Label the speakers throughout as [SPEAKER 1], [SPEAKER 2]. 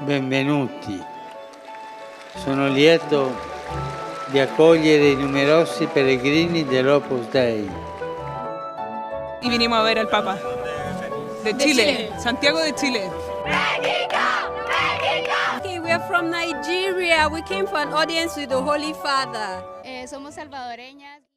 [SPEAKER 1] benvenuti. Sono lieto di accogliere i numerosi pellegrini dell'Opus Dei.
[SPEAKER 2] Y vinimos a ver al Papa. De Chile, Santiago de Chile.
[SPEAKER 3] México! México!
[SPEAKER 4] Okay, we are from Nigeria. We came for an audience with the Holy Father.
[SPEAKER 3] Somos salvadoreñas.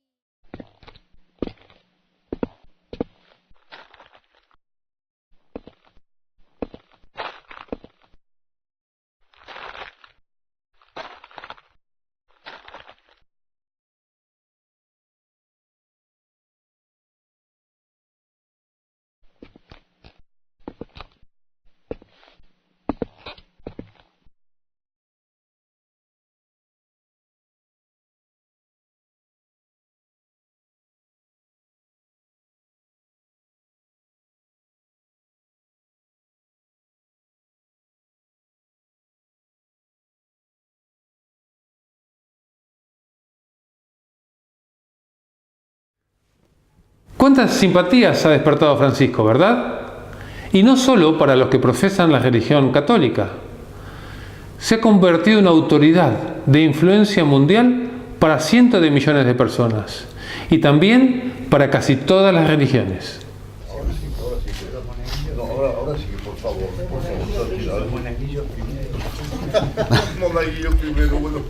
[SPEAKER 5] ¿Cuántas simpatías ha despertado Francisco, verdad? Y no solo para los que profesan la religión católica. Se ha convertido en autoridad de influencia mundial para cientos de millones de personas y también para casi todas las religiones.
[SPEAKER 6] Ahora sí, por favor, el monaguillo primero. Monaguillo primero, bueno.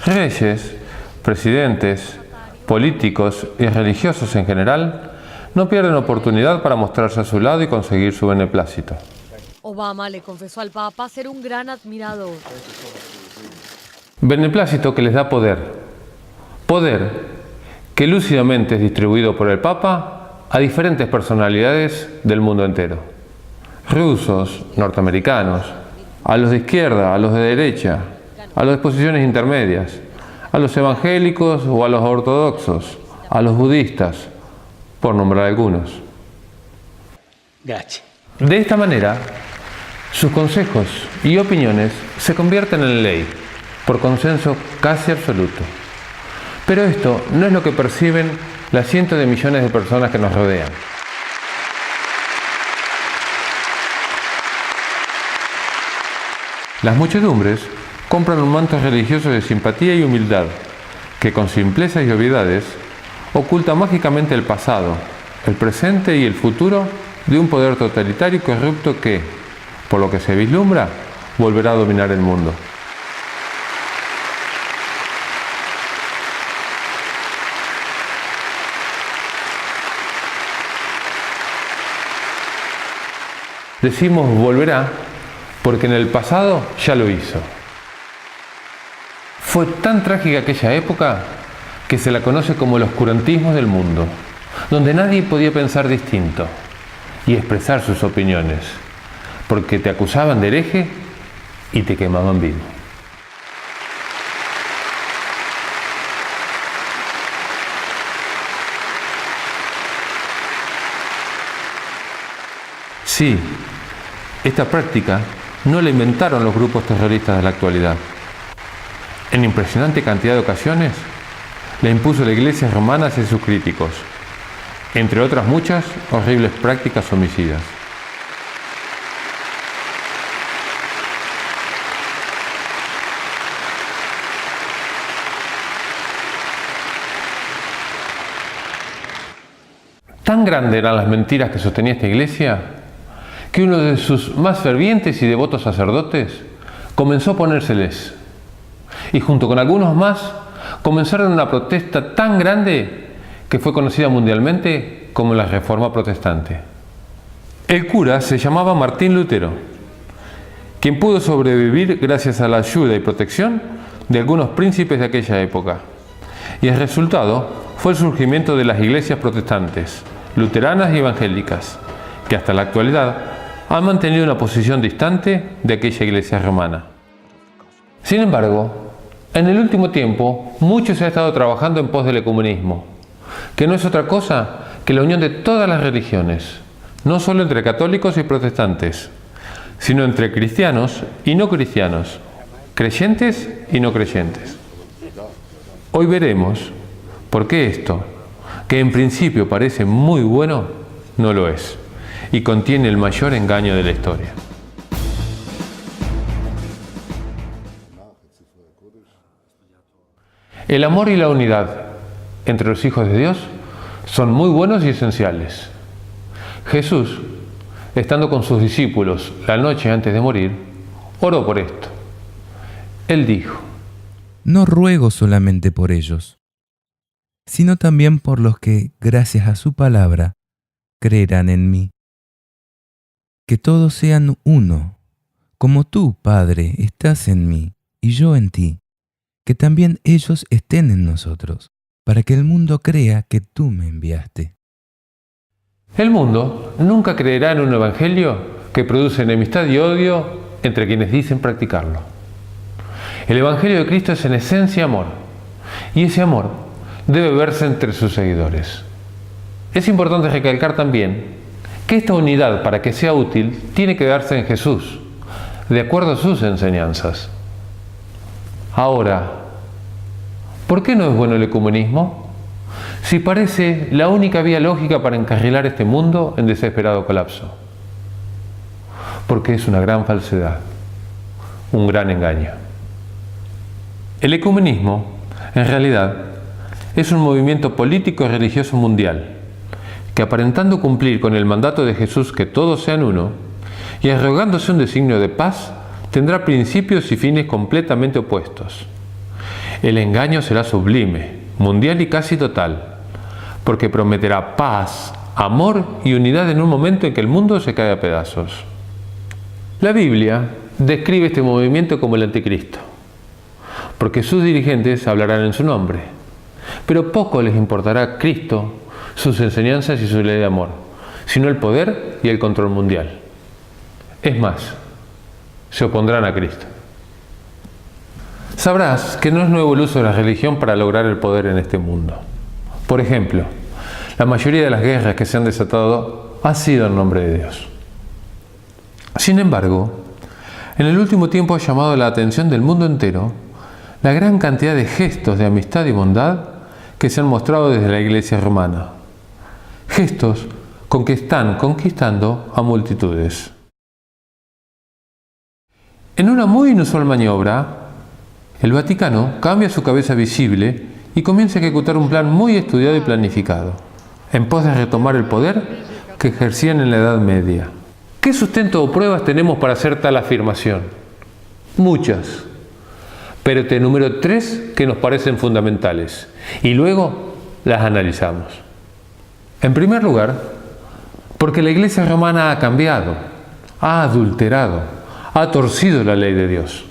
[SPEAKER 5] Reyes, presidentes, políticos y religiosos en general no pierden oportunidad para mostrarse a su lado y conseguir su beneplácito.
[SPEAKER 7] Obama le confesó al Papa ser un gran admirador.
[SPEAKER 5] Beneplácito que les da poder. Poder que lúcidamente es distribuido por el Papa a diferentes personalidades del mundo entero. Rusos, norteamericanos, a los de izquierda, a los de derecha, a las posiciones intermedias, a los evangélicos o a los ortodoxos, a los budistas, por nombrar algunos.
[SPEAKER 1] Gracias.
[SPEAKER 5] De esta manera, sus consejos y opiniones se convierten en ley, por consenso casi absoluto. Pero esto no es lo que perciben las cientos de millones de personas que nos rodean. Las muchedumbres compran un manto religioso de simpatía y humildad, que con simplezas y obviedades oculta mágicamente el pasado, el presente y el futuro de un poder totalitario y corrupto que, por lo que se vislumbra, volverá a dominar el mundo. Decimos volverá porque en el pasado ya lo hizo. Fue tan trágica aquella época que se la conoce como el oscurantismo del mundo, donde nadie podía pensar distinto y expresar sus opiniones, porque te acusaban de hereje y te quemaban vivo. Sí, esta práctica no la inventaron los grupos terroristas de la actualidad. En impresionante cantidad de ocasiones la impuso la Iglesia romana hacia sus críticos, entre otras muchas horribles prácticas homicidas. Tan grandes eran las mentiras que sostenía esta Iglesia que uno de sus más fervientes y devotos sacerdotes comenzó a ponérseles y junto con algunos más comenzaron una protesta tan grande que fue conocida mundialmente como la Reforma Protestante. El cura se llamaba Martín Lutero, quien pudo sobrevivir gracias a la ayuda y protección de algunos príncipes de aquella época. Y el resultado fue el surgimiento de las iglesias protestantes, luteranas y evangélicas, que hasta la actualidad han mantenido una posición distante de aquella iglesia romana. Sin embargo, en el último tiempo, mucho se ha estado trabajando en pos del ecumenismo, que no es otra cosa que la unión de todas las religiones, no solo entre católicos y protestantes, sino entre cristianos y no cristianos, creyentes y no creyentes. Hoy veremos por qué esto, que en principio parece muy bueno, no lo es, y contiene el mayor engaño de la historia. El amor y la unidad entre los hijos de Dios son muy buenos y esenciales. Jesús, estando con sus discípulos la noche antes de morir, oró por esto. Él dijo:
[SPEAKER 8] No ruego solamente por ellos, sino también por los que, gracias a su palabra, creerán en mí. Que todos sean uno, como tú, Padre, estás en mí y yo en ti, que también ellos estén en nosotros, para que el mundo crea que tú me enviaste.
[SPEAKER 5] El mundo nunca creerá en un evangelio que produce enemistad y odio entre quienes dicen practicarlo. El evangelio de Cristo es en esencia amor, y ese amor debe verse entre sus seguidores. Es importante recalcar también que esta unidad, para que sea útil, tiene que darse en Jesús, de acuerdo a sus enseñanzas. Ahora, ¿por qué no es bueno el ecumenismo? Si parece la única vía lógica para encarrilar este mundo en desesperado colapso. Porque es una gran falsedad, un gran engaño. El ecumenismo, en realidad, es un movimiento político y religioso mundial que, aparentando cumplir con el mandato de Jesús que todos sean uno, y arrogándose un designio de paz, tendrá principios y fines completamente opuestos. El engaño será sublime, mundial y casi total, porque prometerá paz, amor y unidad en un momento en que el mundo se cae a pedazos. La Biblia describe este movimiento como el anticristo, porque sus dirigentes hablarán en su nombre, pero poco les importará a Cristo, sus enseñanzas y su ley de amor, sino el poder y el control mundial. Es más, se opondrán a Cristo. Sabrás que no es nuevo el uso de la religión para lograr el poder en este mundo. Por ejemplo, la mayoría de las guerras que se han desatado ha sido en nombre de Dios. Sin embargo, en el último tiempo ha llamado la atención del mundo entero la gran cantidad de gestos de amistad y bondad que se han mostrado desde la Iglesia romana. Gestos con que están conquistando a multitudes. En una muy inusual maniobra, el Vaticano cambia su cabeza visible y comienza a ejecutar un plan muy estudiado y planificado, en pos de retomar el poder que ejercían en la Edad Media. ¿Qué sustento o pruebas tenemos para hacer tal afirmación? Muchas, pero te enumero 3 que nos parecen fundamentales, y luego las analizamos. En primer lugar, porque la Iglesia romana ha cambiado, ha adulterado, ha torcido la ley de Dios.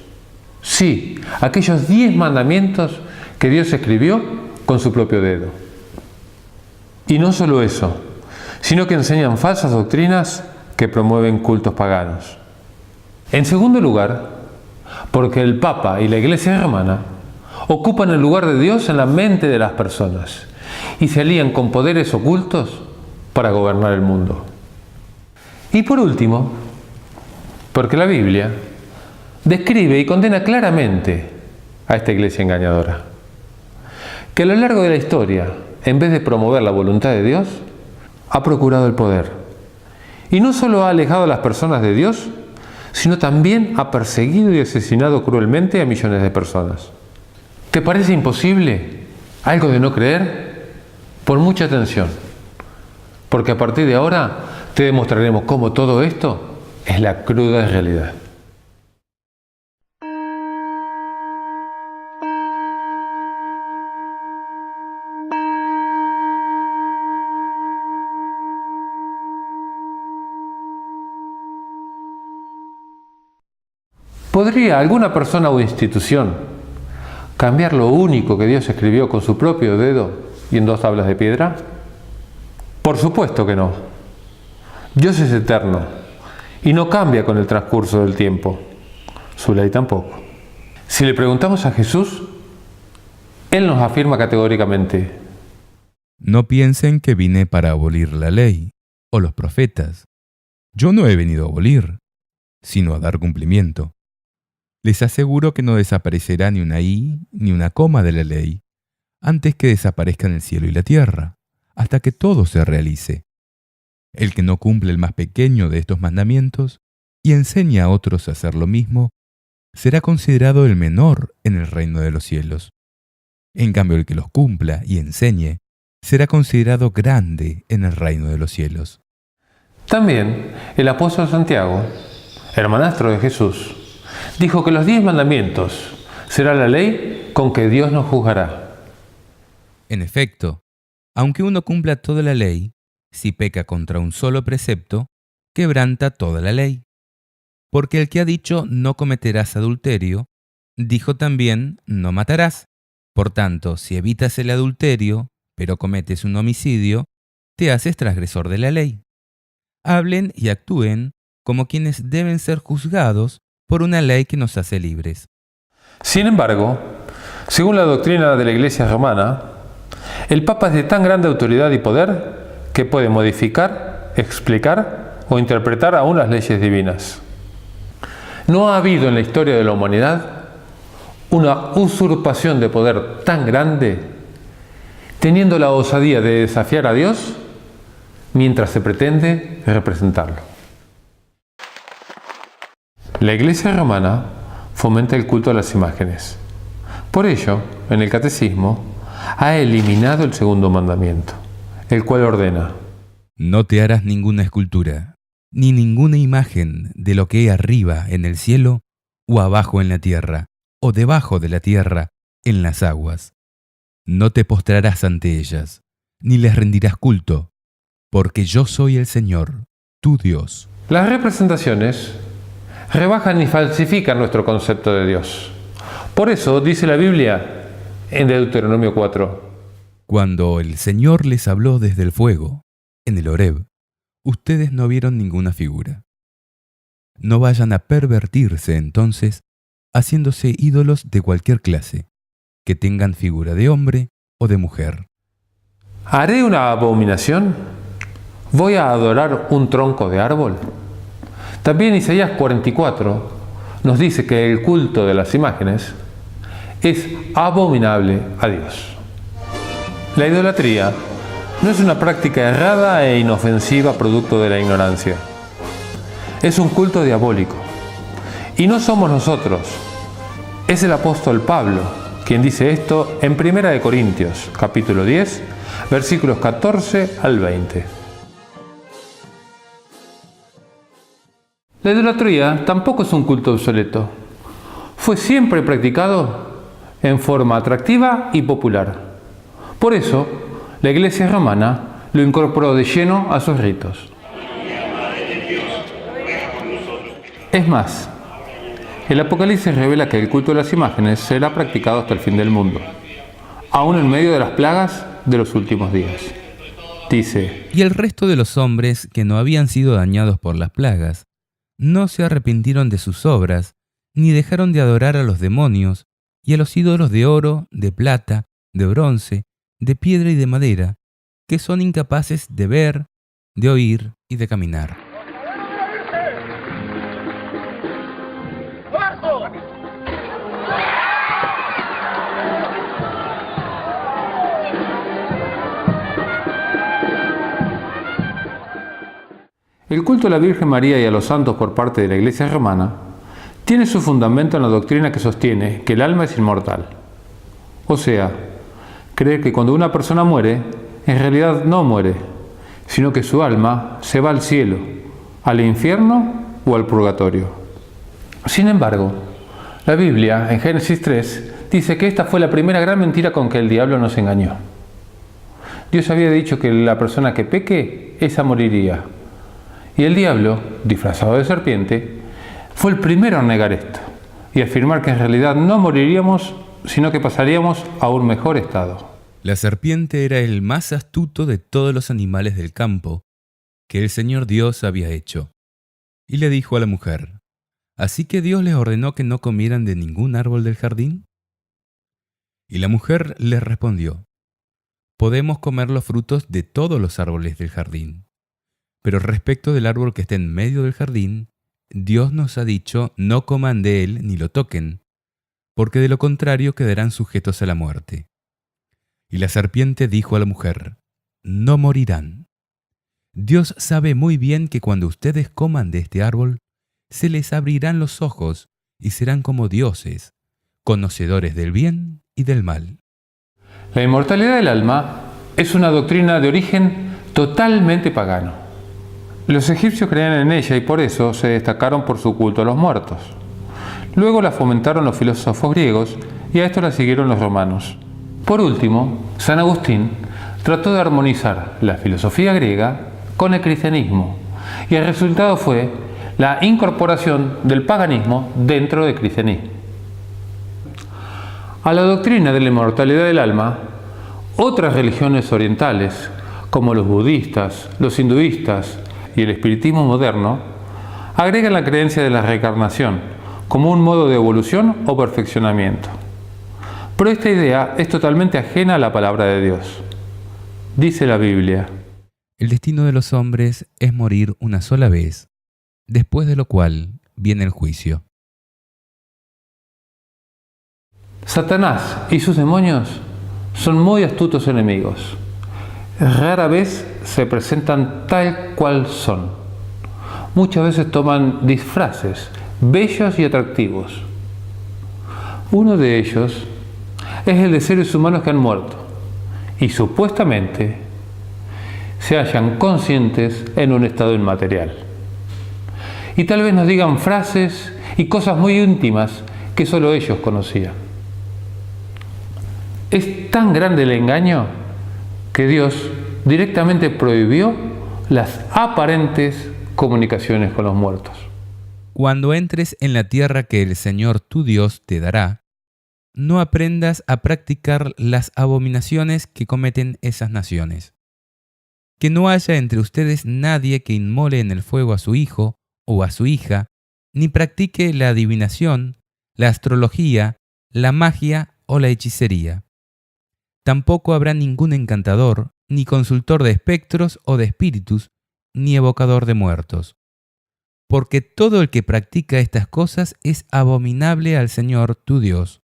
[SPEAKER 5] Sí, aquellos 10 mandamientos que Dios escribió con su propio dedo. Y no solo eso, sino que enseñan falsas doctrinas que promueven cultos paganos. En segundo lugar, porque el Papa y la Iglesia romana ocupan el lugar de Dios en la mente de las personas y se alían con poderes ocultos para gobernar el mundo. Y por último, porque la Biblia describe y condena claramente a esta iglesia engañadora, que a lo largo de la historia, en vez de promover la voluntad de Dios, ha procurado el poder. Y no solo ha alejado a las personas de Dios, sino también ha perseguido y asesinado cruelmente a millones de personas. ¿Te parece imposible algo de no creer? Pon mucha atención, porque a partir de ahora te demostraremos cómo todo esto es la cruda realidad. ¿Podría alguna persona o institución cambiar lo único que Dios escribió con su propio dedo y en 2 tablas de piedra? Por supuesto que no. Dios es eterno y no cambia con el transcurso del tiempo. Su ley tampoco. Si le preguntamos a Jesús, Él nos afirma categóricamente:
[SPEAKER 8] No piensen que vine para abolir la ley o los profetas. Yo no he venido a abolir, sino a dar cumplimiento. Les aseguro que no desaparecerá ni una i ni una coma de la ley, antes que desaparezcan el cielo y la tierra, hasta que todo se realice. El que no cumple el más pequeño de estos mandamientos y enseña a otros a hacer lo mismo, será considerado el menor en el reino de los cielos. En cambio, el que los cumpla y enseñe, será considerado grande en el reino de los cielos.
[SPEAKER 5] También el apóstol Santiago, hermanastro de Jesús, dijo que los 10 mandamientos será la ley con que Dios nos juzgará.
[SPEAKER 8] En efecto, aunque uno cumpla toda la ley, si peca contra un solo precepto, quebranta toda la ley. Porque el que ha dicho no cometerás adulterio, dijo también no matarás. Por tanto, si evitas el adulterio, pero cometes un homicidio, te haces transgresor de la ley. Hablen y actúen como quienes deben ser juzgados por una ley que nos hace libres.
[SPEAKER 5] Sin embargo, según la doctrina de la Iglesia romana, el Papa es de tan grande autoridad y poder que puede modificar, explicar o interpretar aún las leyes divinas. No ha habido en la historia de la humanidad una usurpación de poder tan grande, teniendo la osadía de desafiar a Dios mientras se pretende representarlo. La Iglesia romana fomenta el culto a las imágenes. Por ello, en el Catecismo, ha eliminado el segundo mandamiento, el cual ordena:
[SPEAKER 8] no te harás ninguna escultura, ni ninguna imagen de lo que hay arriba en el cielo, o abajo en la tierra, o debajo de la tierra, en las aguas. No te postrarás ante ellas, ni les rendirás culto, porque yo soy el Señor, tu Dios.
[SPEAKER 5] Las representaciones rebajan y falsifican nuestro concepto de Dios. Por eso dice la Biblia en Deuteronomio 4:
[SPEAKER 8] cuando el Señor les habló desde el fuego, en el Horeb, ustedes no vieron ninguna figura. No vayan a pervertirse entonces, haciéndose ídolos de cualquier clase, que tengan figura de hombre o de mujer.
[SPEAKER 5] ¿Haré una abominación? ¿Voy a adorar un tronco de árbol? También Isaías 44 nos dice que el culto de las imágenes es abominable a Dios. La idolatría no es una práctica errada e inofensiva producto de la ignorancia. Es un culto diabólico. Y no somos nosotros. Es el apóstol Pablo quien dice esto en 1 Corintios, capítulo 10, versículos 14 al 20. La idolatría tampoco es un culto obsoleto. Fue siempre practicado en forma atractiva y popular. Por eso, la Iglesia romana lo incorporó de lleno a sus ritos. Es más, el Apocalipsis revela que el culto de las imágenes será practicado hasta el fin del mundo, aún en medio de las plagas de los últimos días. Dice:
[SPEAKER 8] y el resto de los hombres que no habían sido dañados por las plagas, no se arrepintieron de sus obras, ni dejaron de adorar a los demonios y a los ídolos de oro, de plata, de bronce, de piedra y de madera, que son incapaces de ver, de oír y de caminar.
[SPEAKER 5] El culto a la Virgen María y a los santos por parte de la Iglesia romana tiene su fundamento en la doctrina que sostiene que el alma es inmortal. O sea, creer que cuando una persona muere, en realidad no muere, sino que su alma se va al cielo, al infierno o al purgatorio. Sin embargo, la Biblia, en Génesis 3, dice que esta fue la primera gran mentira con que el diablo nos engañó. Dios había dicho que la persona que peque, esa moriría. Y el diablo, disfrazado de serpiente, fue el primero a negar esto y afirmar que en realidad no moriríamos, sino que pasaríamos a un mejor estado.
[SPEAKER 8] La serpiente era el más astuto de todos los animales del campo que el Señor Dios había hecho. Y le dijo a la mujer: ¿así que Dios les ordenó que no comieran de ningún árbol del jardín? Y la mujer les respondió: podemos comer los frutos de todos los árboles del jardín. Pero respecto del árbol que está en medio del jardín, Dios nos ha dicho: no coman de él ni lo toquen, porque de lo contrario quedarán sujetos a la muerte. Y la serpiente dijo a la mujer: no morirán. Dios sabe muy bien que cuando ustedes coman de este árbol, se les abrirán los ojos y serán como dioses, conocedores del bien y del mal.
[SPEAKER 5] La inmortalidad del alma es una doctrina de origen totalmente pagano. Los egipcios creían en ella y por eso se destacaron por su culto a los muertos. Luego la fomentaron los filósofos griegos y a esto la siguieron los romanos. Por último, San Agustín trató de armonizar la filosofía griega con el cristianismo y el resultado fue la incorporación del paganismo dentro del cristianismo. A la doctrina de la inmortalidad del alma, otras religiones orientales, como los budistas, los hinduistas y el espiritismo moderno, agregan la creencia de la reencarnación como un modo de evolución o perfeccionamiento. Pero esta idea es totalmente ajena a la palabra de Dios. Dice la Biblia:
[SPEAKER 8] El destino de los hombres es morir una sola vez, después de lo cual viene el juicio.
[SPEAKER 5] Satanás y sus demonios son muy astutos enemigos. Rara vez se presentan tal cual son. Muchas veces toman disfraces bellos y atractivos. Uno de ellos es el de seres humanos que han muerto y supuestamente se hallan conscientes en un estado inmaterial. Y tal vez nos digan frases y cosas muy íntimas que solo ellos conocían. Es tan grande el engaño que Dios directamente prohibió las aparentes comunicaciones con los muertos.
[SPEAKER 8] Cuando entres en la tierra que el Señor tu Dios te dará, no aprendas a practicar las abominaciones que cometen esas naciones. Que no haya entre ustedes nadie que inmole en el fuego a su hijo o a su hija, ni practique la adivinación, la astrología, la magia o la hechicería. Tampoco habrá ningún encantador, ni consultor de espectros o de espíritus, ni evocador de muertos. Porque todo el que practica estas cosas es abominable al Señor tu Dios.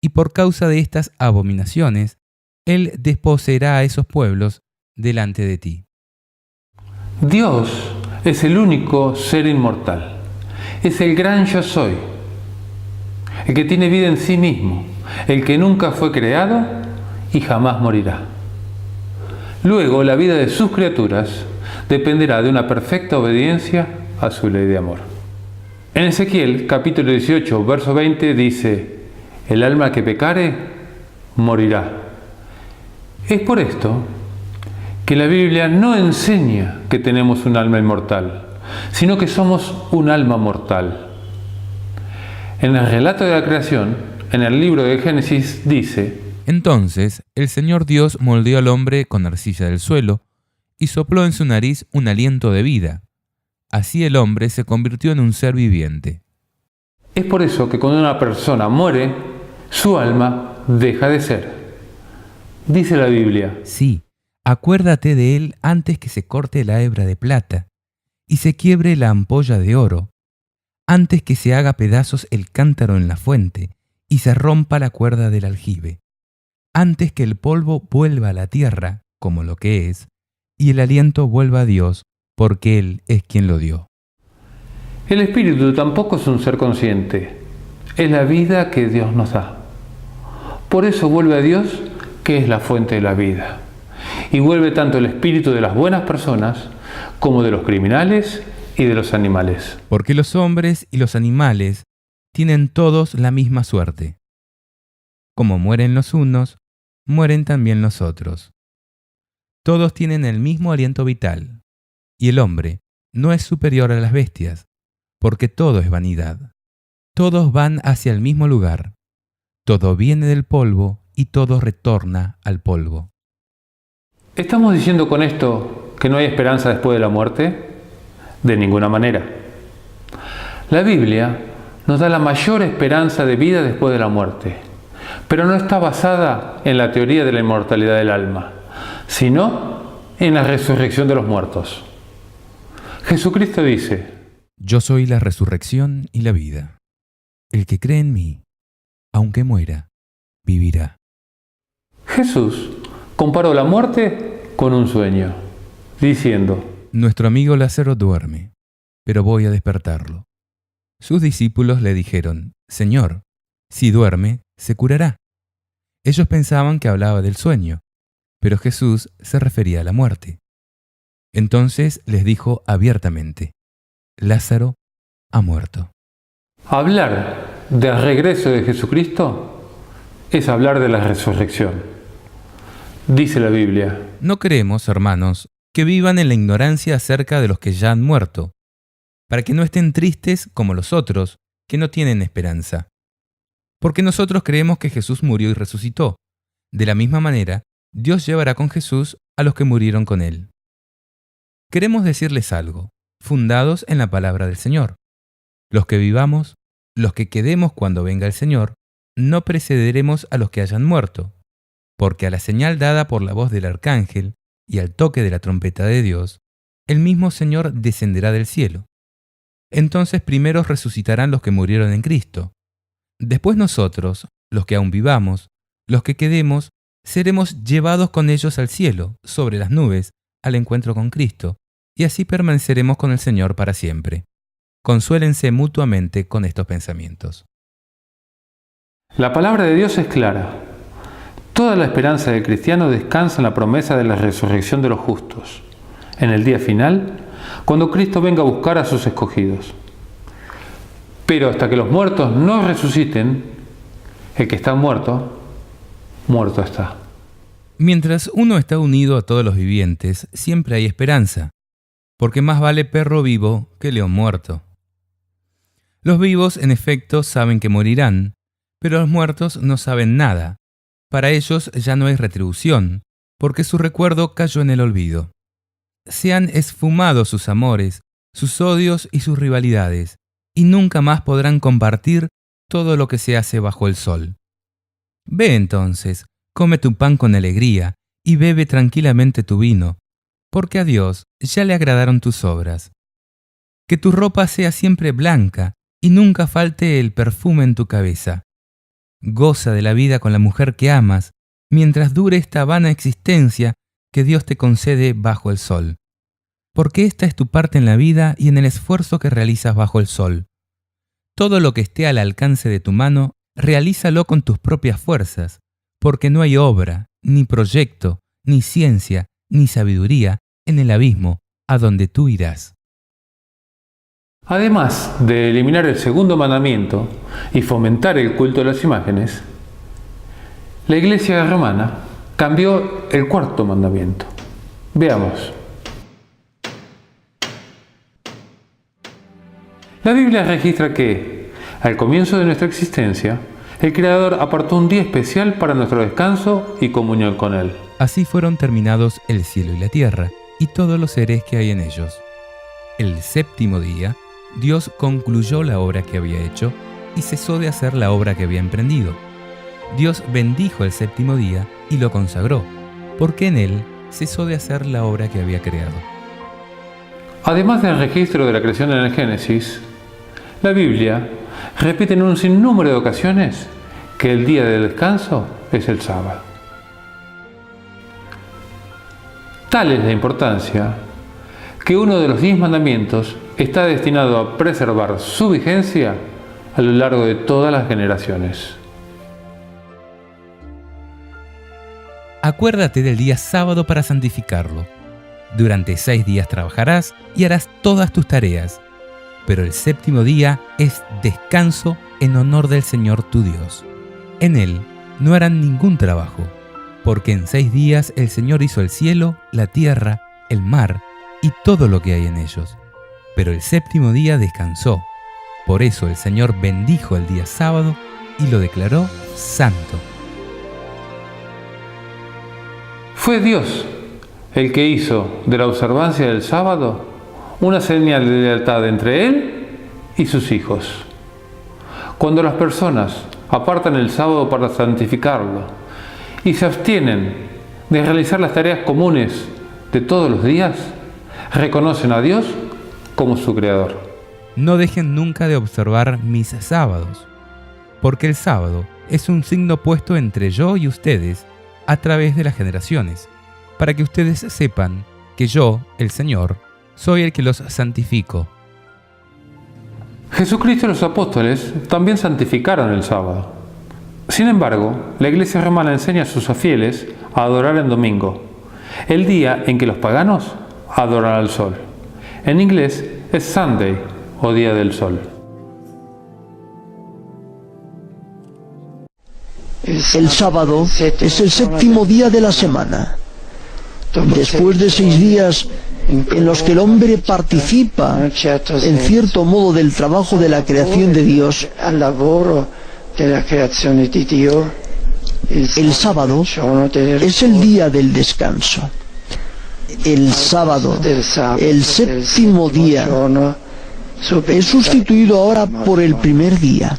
[SPEAKER 8] Y por causa de estas abominaciones, Él desposeerá a esos pueblos delante de ti.
[SPEAKER 5] Dios es el único ser inmortal. Es el gran yo soy. El que tiene vida en sí mismo. El que nunca fue creado y jamás morirá. Luego, la vida de sus criaturas dependerá de una perfecta obediencia a su ley de amor. En Ezequiel, capítulo 18, verso 20, dice: el alma que pecare, morirá. Es por esto que la Biblia no enseña que tenemos un alma inmortal, sino que somos un alma mortal. En el relato de la creación, en el libro de Génesis, dice:
[SPEAKER 8] Entonces el Señor Dios moldeó al hombre con arcilla del suelo y sopló en su nariz un aliento de vida. Así el hombre se convirtió en un ser viviente.
[SPEAKER 5] Es por eso que cuando una persona muere, su alma deja de ser. Dice la Biblia:
[SPEAKER 8] Sí, acuérdate de él antes que se corte la hebra de plata y se quiebre la ampolla de oro, antes que se haga pedazos el cántaro en la fuente y se rompa la cuerda del aljibe, antes que el polvo vuelva a la tierra como lo que es y el aliento vuelva a Dios, porque Él es quien lo dio.
[SPEAKER 5] El espíritu tampoco es un ser consciente, es la vida que Dios nos da. Por eso vuelve a Dios, que es la fuente de la vida. Y vuelve tanto el espíritu de las buenas personas como de los criminales y de los animales.
[SPEAKER 8] Porque los hombres y los animales tienen todos la misma suerte. Como mueren los unos, mueren también los otros. Todos tienen el mismo aliento vital, y el hombre no es superior a las bestias, porque todo es vanidad. Todos van hacia el mismo lugar. Todo viene del polvo y todo retorna al polvo.
[SPEAKER 5] ¿Estamos diciendo con esto que no hay esperanza después de la muerte? De ninguna manera. La Biblia nos da la mayor esperanza de vida después de la muerte, pero no está basada en la teoría de la inmortalidad del alma, sino en la resurrección de los muertos. Jesucristo dice:
[SPEAKER 8] Yo soy la resurrección y la vida. El que cree en mí, aunque muera, vivirá.
[SPEAKER 5] Jesús comparó la muerte con un sueño, diciendo:
[SPEAKER 8] nuestro amigo Lázaro duerme, pero voy a despertarlo. Sus discípulos le dijeron, Señor, si duerme, se curará. Ellos pensaban que hablaba del sueño, pero Jesús se refería a la muerte. Entonces les dijo abiertamente, Lázaro ha muerto.
[SPEAKER 5] Hablar del regreso de Jesucristo es hablar de la resurrección. Dice la Biblia:
[SPEAKER 8] No queremos, hermanos, que vivan en la ignorancia acerca de los que ya han muerto, para que no estén tristes como los otros, que no tienen esperanza. Porque nosotros creemos que Jesús murió y resucitó. De la misma manera, Dios llevará con Jesús a los que murieron con él. Queremos decirles algo, fundados en la palabra del Señor. Los que vivamos, los que quedemos cuando venga el Señor, no precederemos a los que hayan muerto, porque a la señal dada por la voz del arcángel y al toque de la trompeta de Dios, el mismo Señor descenderá del cielo. Entonces primero resucitarán los que murieron en Cristo. Después nosotros, los que aún vivamos, los que quedemos, seremos llevados con ellos al cielo, sobre las nubes, al encuentro con Cristo, y así permaneceremos con el Señor para siempre. Consuélense mutuamente con estos pensamientos.
[SPEAKER 5] La palabra de Dios es clara. Toda la esperanza del cristiano descansa en la promesa de la resurrección de los justos, en el día final, cuando Cristo venga a buscar a sus escogidos. Pero hasta que los muertos no resuciten, el que está muerto, muerto está.
[SPEAKER 8] Mientras uno está unido a todos los vivientes, siempre hay esperanza, porque más vale perro vivo que león muerto. Los vivos, en efecto, saben que morirán, pero los muertos no saben nada. Para ellos ya no hay retribución, porque su recuerdo cayó en el olvido. Se han esfumado sus amores, sus odios y sus rivalidades, y nunca más podrán compartir todo lo que se hace bajo el sol. Ve entonces, come tu pan con alegría, y bebe tranquilamente tu vino, porque a Dios ya le agradaron tus obras. Que tu ropa sea siempre blanca, y nunca falte el perfume en tu cabeza. Goza de la vida con la mujer que amas, mientras dure esta vana existencia que Dios te concede bajo el sol. Porque esta es tu parte en la vida y en el esfuerzo que realizas bajo el sol. Todo lo que esté al alcance de tu mano, realízalo con tus propias fuerzas, porque no hay obra, ni proyecto, ni ciencia, ni sabiduría en el abismo a donde tú irás.
[SPEAKER 5] Además de eliminar el segundo mandamiento y fomentar el culto de las imágenes, la Iglesia romana cambió el cuarto mandamiento. Veamos. La Biblia registra que, al comienzo de nuestra existencia, el Creador apartó un día especial para nuestro descanso y comunión con Él.
[SPEAKER 8] Así fueron terminados el cielo y la tierra, y todos los seres que hay en ellos. El séptimo día, Dios concluyó la obra que había hecho y cesó de hacer la obra que había emprendido. Dios bendijo el séptimo día y lo consagró, porque en él cesó de hacer la obra que había creado.
[SPEAKER 5] Además del registro de la creación en el Génesis, la Biblia repite en un sinnúmero de ocasiones que el día de descanso es el sábado. Tal es la importancia que uno de los 10 mandamientos está destinado a preservar su vigencia a lo largo de todas las generaciones.
[SPEAKER 8] Acuérdate del día sábado para santificarlo. Durante 6 días trabajarás y harás todas tus tareas, pero el séptimo día es descanso en honor del Señor tu Dios. En él no harán ningún trabajo, porque en 6 días el Señor hizo el cielo, la tierra, el mar y todo lo que hay en ellos. Pero el séptimo día descansó. Por eso el Señor bendijo el día sábado y lo declaró santo.
[SPEAKER 5] Fue Dios el que hizo de la observancia del sábado una señal de lealtad entre Él y sus hijos. Cuando las personas apartan el sábado para santificarlo y se abstienen de realizar las tareas comunes de todos los días, reconocen a Dios como su Creador.
[SPEAKER 8] No dejen nunca de observar mis sábados, porque el sábado es un signo puesto entre yo y ustedes a través de las generaciones, para que ustedes sepan que yo, el Señor, soy el que los santifico.
[SPEAKER 5] Jesucristo y los apóstoles también santificaron el sábado. Sin embargo, la Iglesia romana enseña a sus fieles a adorar en domingo, el día en que los paganos adoran al sol. En inglés es Sunday o Día del Sol.
[SPEAKER 9] El sábado es el séptimo día de la semana. Después de 6 días en los que el hombre participa en cierto modo del trabajo de la creación de Dios, el sábado es el día del descanso. El sábado, el séptimo día, es sustituido ahora por el primer día.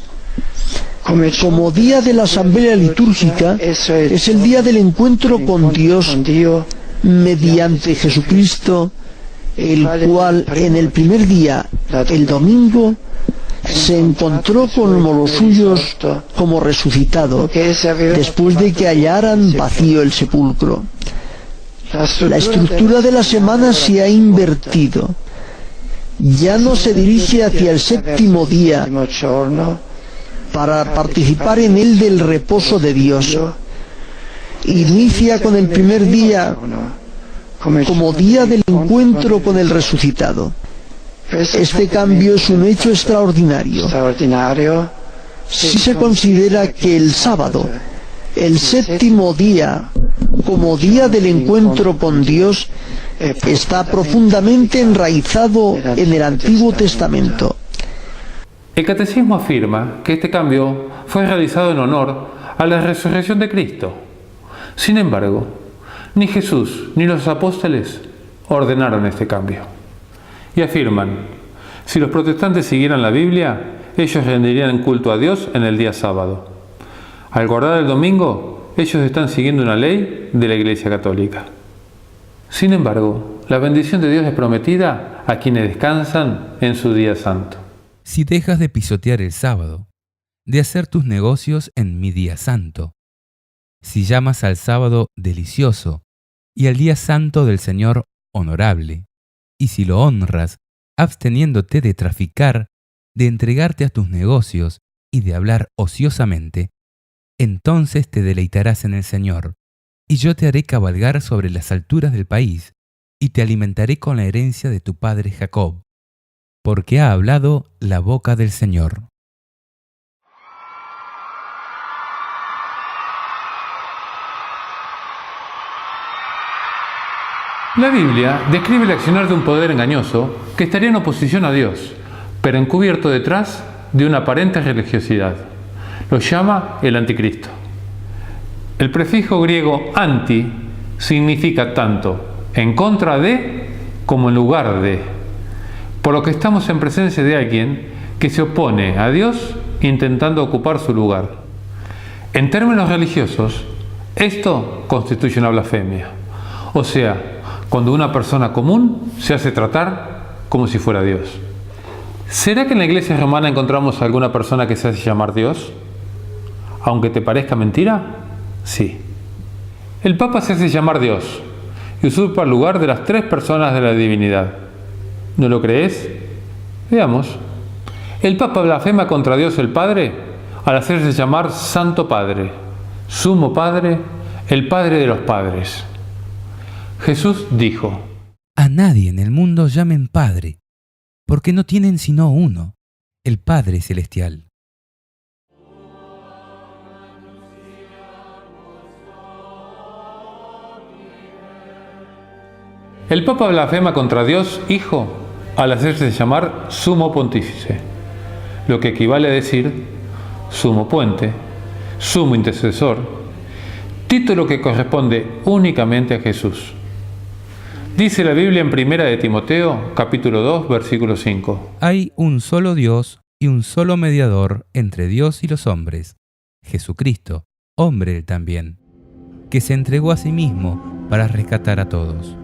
[SPEAKER 9] Como día de la asamblea litúrgica, es el día del encuentro con Dios mediante Jesucristo, el cual en el primer día, el domingo, se encontró con los suyos como resucitado, después de que hallaran vacío el sepulcro. La estructura de la semana se ha invertido. Ya no se dirige hacia el séptimo día para participar en él del reposo de Dios. Inicia con el primer día como día del encuentro con el resucitado. Este cambio es un hecho extraordinario. Si se considera que el sábado, el séptimo día, como día del encuentro con Dios, está profundamente enraizado en el Antiguo Testamento.
[SPEAKER 5] El Catecismo afirma que este cambio fue realizado en honor a la resurrección de Cristo. Sin embargo, ni Jesús ni los apóstoles ordenaron este cambio. Y afirman, si los protestantes siguieran la Biblia, ellos rendirían culto a Dios en el día sábado. Al guardar el domingo, ellos están siguiendo una ley de la Iglesia Católica. Sin embargo, la bendición de Dios es prometida a quienes descansan en su día santo.
[SPEAKER 8] Si dejas de pisotear el sábado, de hacer tus negocios en mi día santo, si llamas al sábado delicioso y al día santo del Señor honorable, y si lo honras absteniéndote de traficar, de entregarte a tus negocios y de hablar ociosamente, entonces te deleitarás en el Señor, y yo te haré cabalgar sobre las alturas del país, y te alimentaré con la herencia de tu padre Jacob, porque ha hablado la boca del Señor.
[SPEAKER 5] La Biblia describe el accionar de un poder engañoso que estaría en oposición a Dios, pero encubierto detrás de una aparente religiosidad. Lo llama el anticristo. El prefijo griego anti significa tanto en contra de como en lugar de, por lo que estamos en presencia de alguien que se opone a Dios intentando ocupar su lugar. En términos religiosos, esto constituye una blasfemia, o sea, cuando una persona común se hace tratar como si fuera Dios. ¿Será que en la Iglesia romana encontramos alguna persona que se hace llamar Dios? Aunque te parezca mentira, sí. El Papa se hace llamar Dios y usurpa el lugar de las 3 personas de la divinidad. ¿No lo crees? Veamos. El Papa blasfema contra Dios el Padre al hacerse llamar Santo Padre, Sumo Padre, el Padre de los Padres. Jesús dijo:
[SPEAKER 8] A nadie en el mundo llamen Padre, porque no tienen sino uno, el Padre Celestial.
[SPEAKER 5] El Papa blasfema contra Dios Hijo al hacerse llamar Sumo Pontífice, lo que equivale a decir Sumo Puente, Sumo Intercesor, título que corresponde únicamente a Jesús. Dice la Biblia en 1 de Timoteo, capítulo 2, versículo 5.
[SPEAKER 8] Hay un solo Dios y un solo mediador entre Dios y los hombres, Jesucristo, hombre él también, que se entregó a sí mismo para rescatar a todos.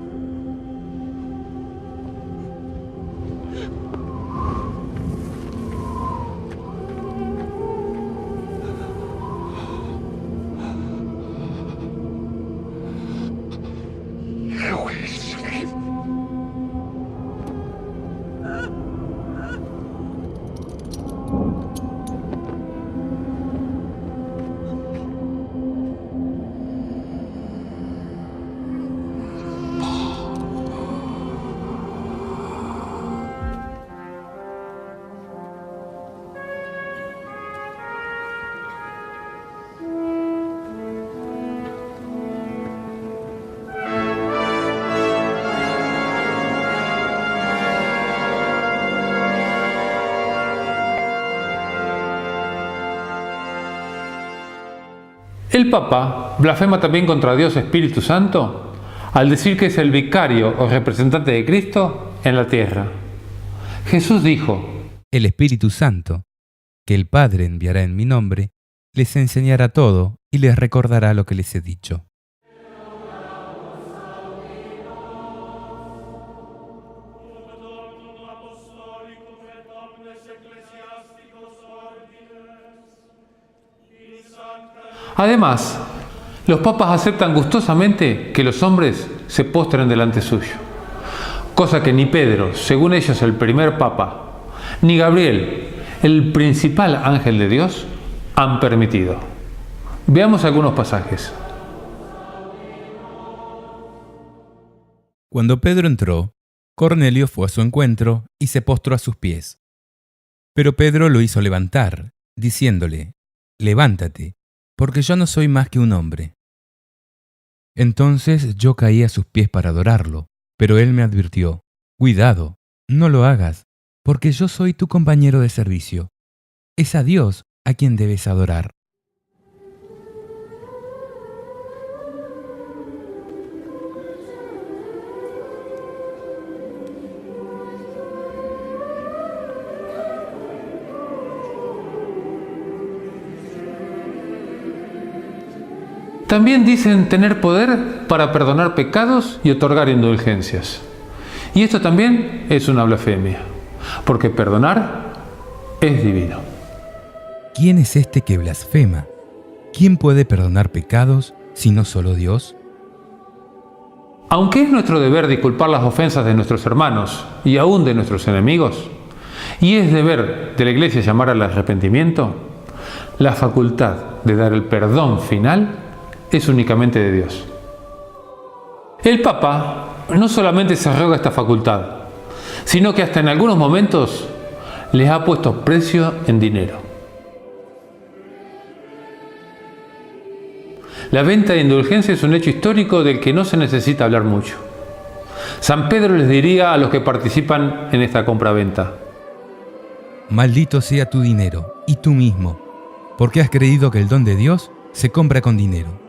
[SPEAKER 5] El Papa blasfema también contra Dios Espíritu Santo al decir que es el vicario o representante de Cristo en la tierra. Jesús dijo:
[SPEAKER 8] El Espíritu Santo, que el Padre enviará en mi nombre, les enseñará todo y les recordará lo que les he dicho.
[SPEAKER 5] Además, los papas aceptan gustosamente que los hombres se postren delante suyo, cosa que ni Pedro, según ellos el primer papa, ni Gabriel, el principal ángel de Dios, han permitido. Veamos algunos pasajes.
[SPEAKER 8] Cuando Pedro entró, Cornelio fue a su encuentro y se postró a sus pies. Pero Pedro lo hizo levantar, diciéndole: Levántate, porque yo no soy más que un hombre. Entonces yo caí a sus pies para adorarlo, pero él me advirtió: Cuidado, no lo hagas, porque yo soy tu compañero de servicio. Es a Dios a quien debes adorar.
[SPEAKER 5] También dicen tener poder para perdonar pecados y otorgar indulgencias. Y esto también es una blasfemia, porque perdonar es divino.
[SPEAKER 8] ¿Quién es este que blasfema? ¿Quién puede perdonar pecados sino solo Dios?
[SPEAKER 5] Aunque es nuestro deber disculpar las ofensas de nuestros hermanos y aún de nuestros enemigos, y es deber de la Iglesia llamar al arrepentimiento, la facultad de dar el perdón final es únicamente de Dios. El Papa no solamente se arroga esta facultad, sino que hasta en algunos momentos les ha puesto precio en dinero. La venta de indulgencia es un hecho histórico del que no se necesita hablar mucho. San Pedro les diría a los que participan en esta compraventa:
[SPEAKER 8] Maldito sea tu dinero y tú mismo, porque has creído que el don de Dios se compra con dinero.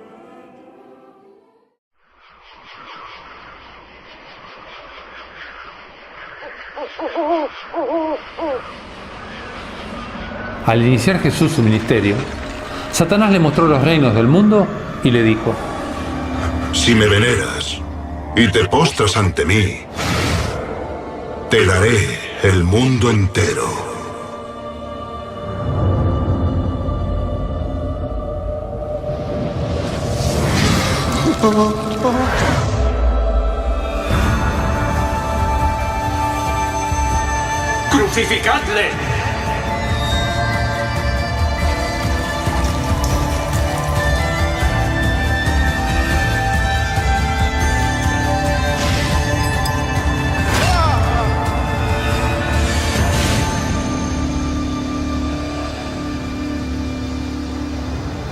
[SPEAKER 5] Al iniciar Jesús su ministerio, Satanás le mostró los reinos del mundo y le dijo:
[SPEAKER 6] Si me veneras y te postras ante mí, te daré el mundo entero.
[SPEAKER 10] ¡Crucificadle!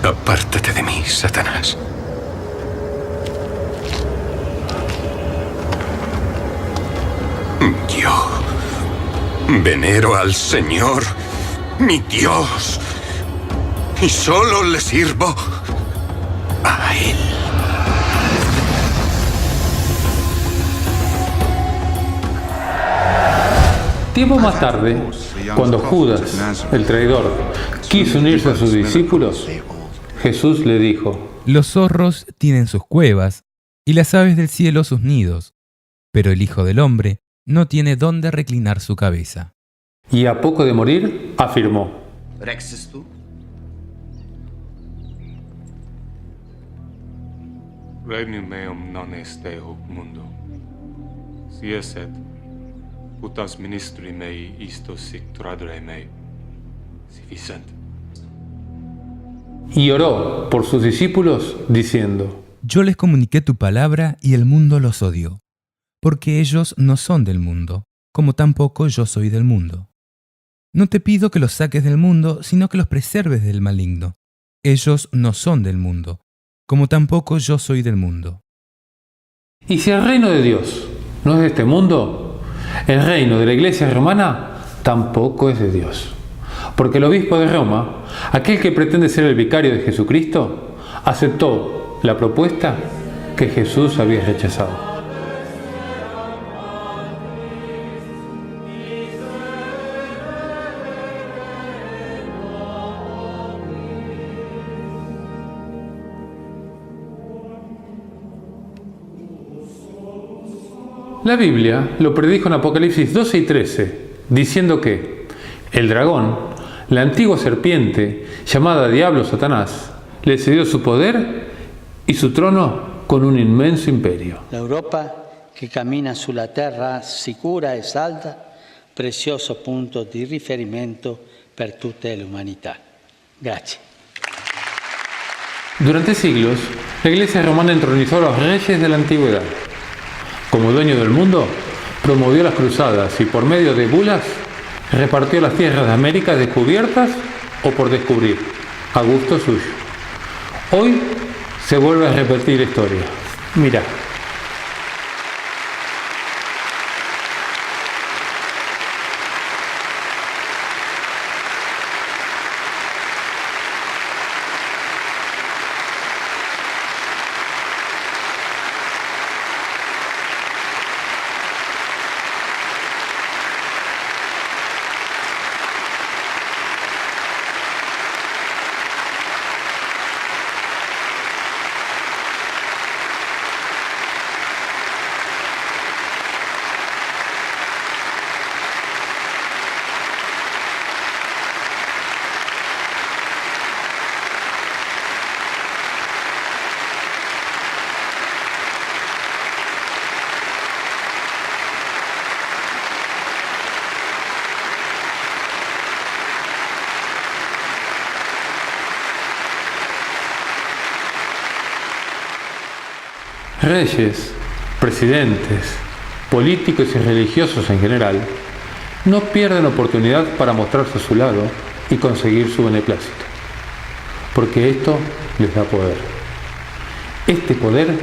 [SPEAKER 11] Apártate de mí, Satanás. Yo venero al Señor, mi Dios, y solo le sirvo a Él.
[SPEAKER 5] Tiempo más tarde, cuando Judas, el traidor, quiso unirse a sus discípulos, Jesús le dijo:
[SPEAKER 8] Los zorros tienen sus cuevas y las aves del cielo sus nidos, pero el Hijo del Hombre no tiene dónde reclinar su cabeza.
[SPEAKER 5] Y a poco de morir, afirmó:
[SPEAKER 10] Rexes tu?
[SPEAKER 12] Regnum meum non est hoc mundo. Si esset, putas ministri mei istos sic tradere mei, si ficent.
[SPEAKER 5] Y oró por sus discípulos diciendo:
[SPEAKER 8] Yo les comuniqué tu palabra y el mundo los odió, porque ellos no son del mundo, como tampoco yo soy del mundo. No te pido que los saques del mundo, sino que los preserves del maligno. Ellos no son del mundo, como tampoco yo soy del mundo.
[SPEAKER 5] Y si el reino de Dios no es de este mundo, el reino de la Iglesia romana tampoco es de Dios. Porque el obispo de Roma, aquel que pretende ser el vicario de Jesucristo, aceptó la propuesta que Jesús había rechazado. La Biblia lo predijo en Apocalipsis 12 y 13, diciendo que el dragón, la antigua serpiente, llamada Diablo Satanás, le cedió su poder y su trono con un inmenso imperio.
[SPEAKER 1] L'Europa che cammina sulla terra sicura e salda, prezioso punto di riferimento per tutta l'umanità. Grazie.
[SPEAKER 5] Durante siglos, la Iglesia romana entronizó a los reyes de la antigüedad. Como dueño del mundo, promovió las cruzadas y por medio de bulas repartió las tierras de América descubiertas o por descubrir, a gusto suyo. Hoy se vuelve a repetir la historia. Mirá. Reyes, presidentes, políticos y religiosos en general no pierden oportunidad para mostrarse a su lado y conseguir su beneplácito, porque esto les da poder. Este poder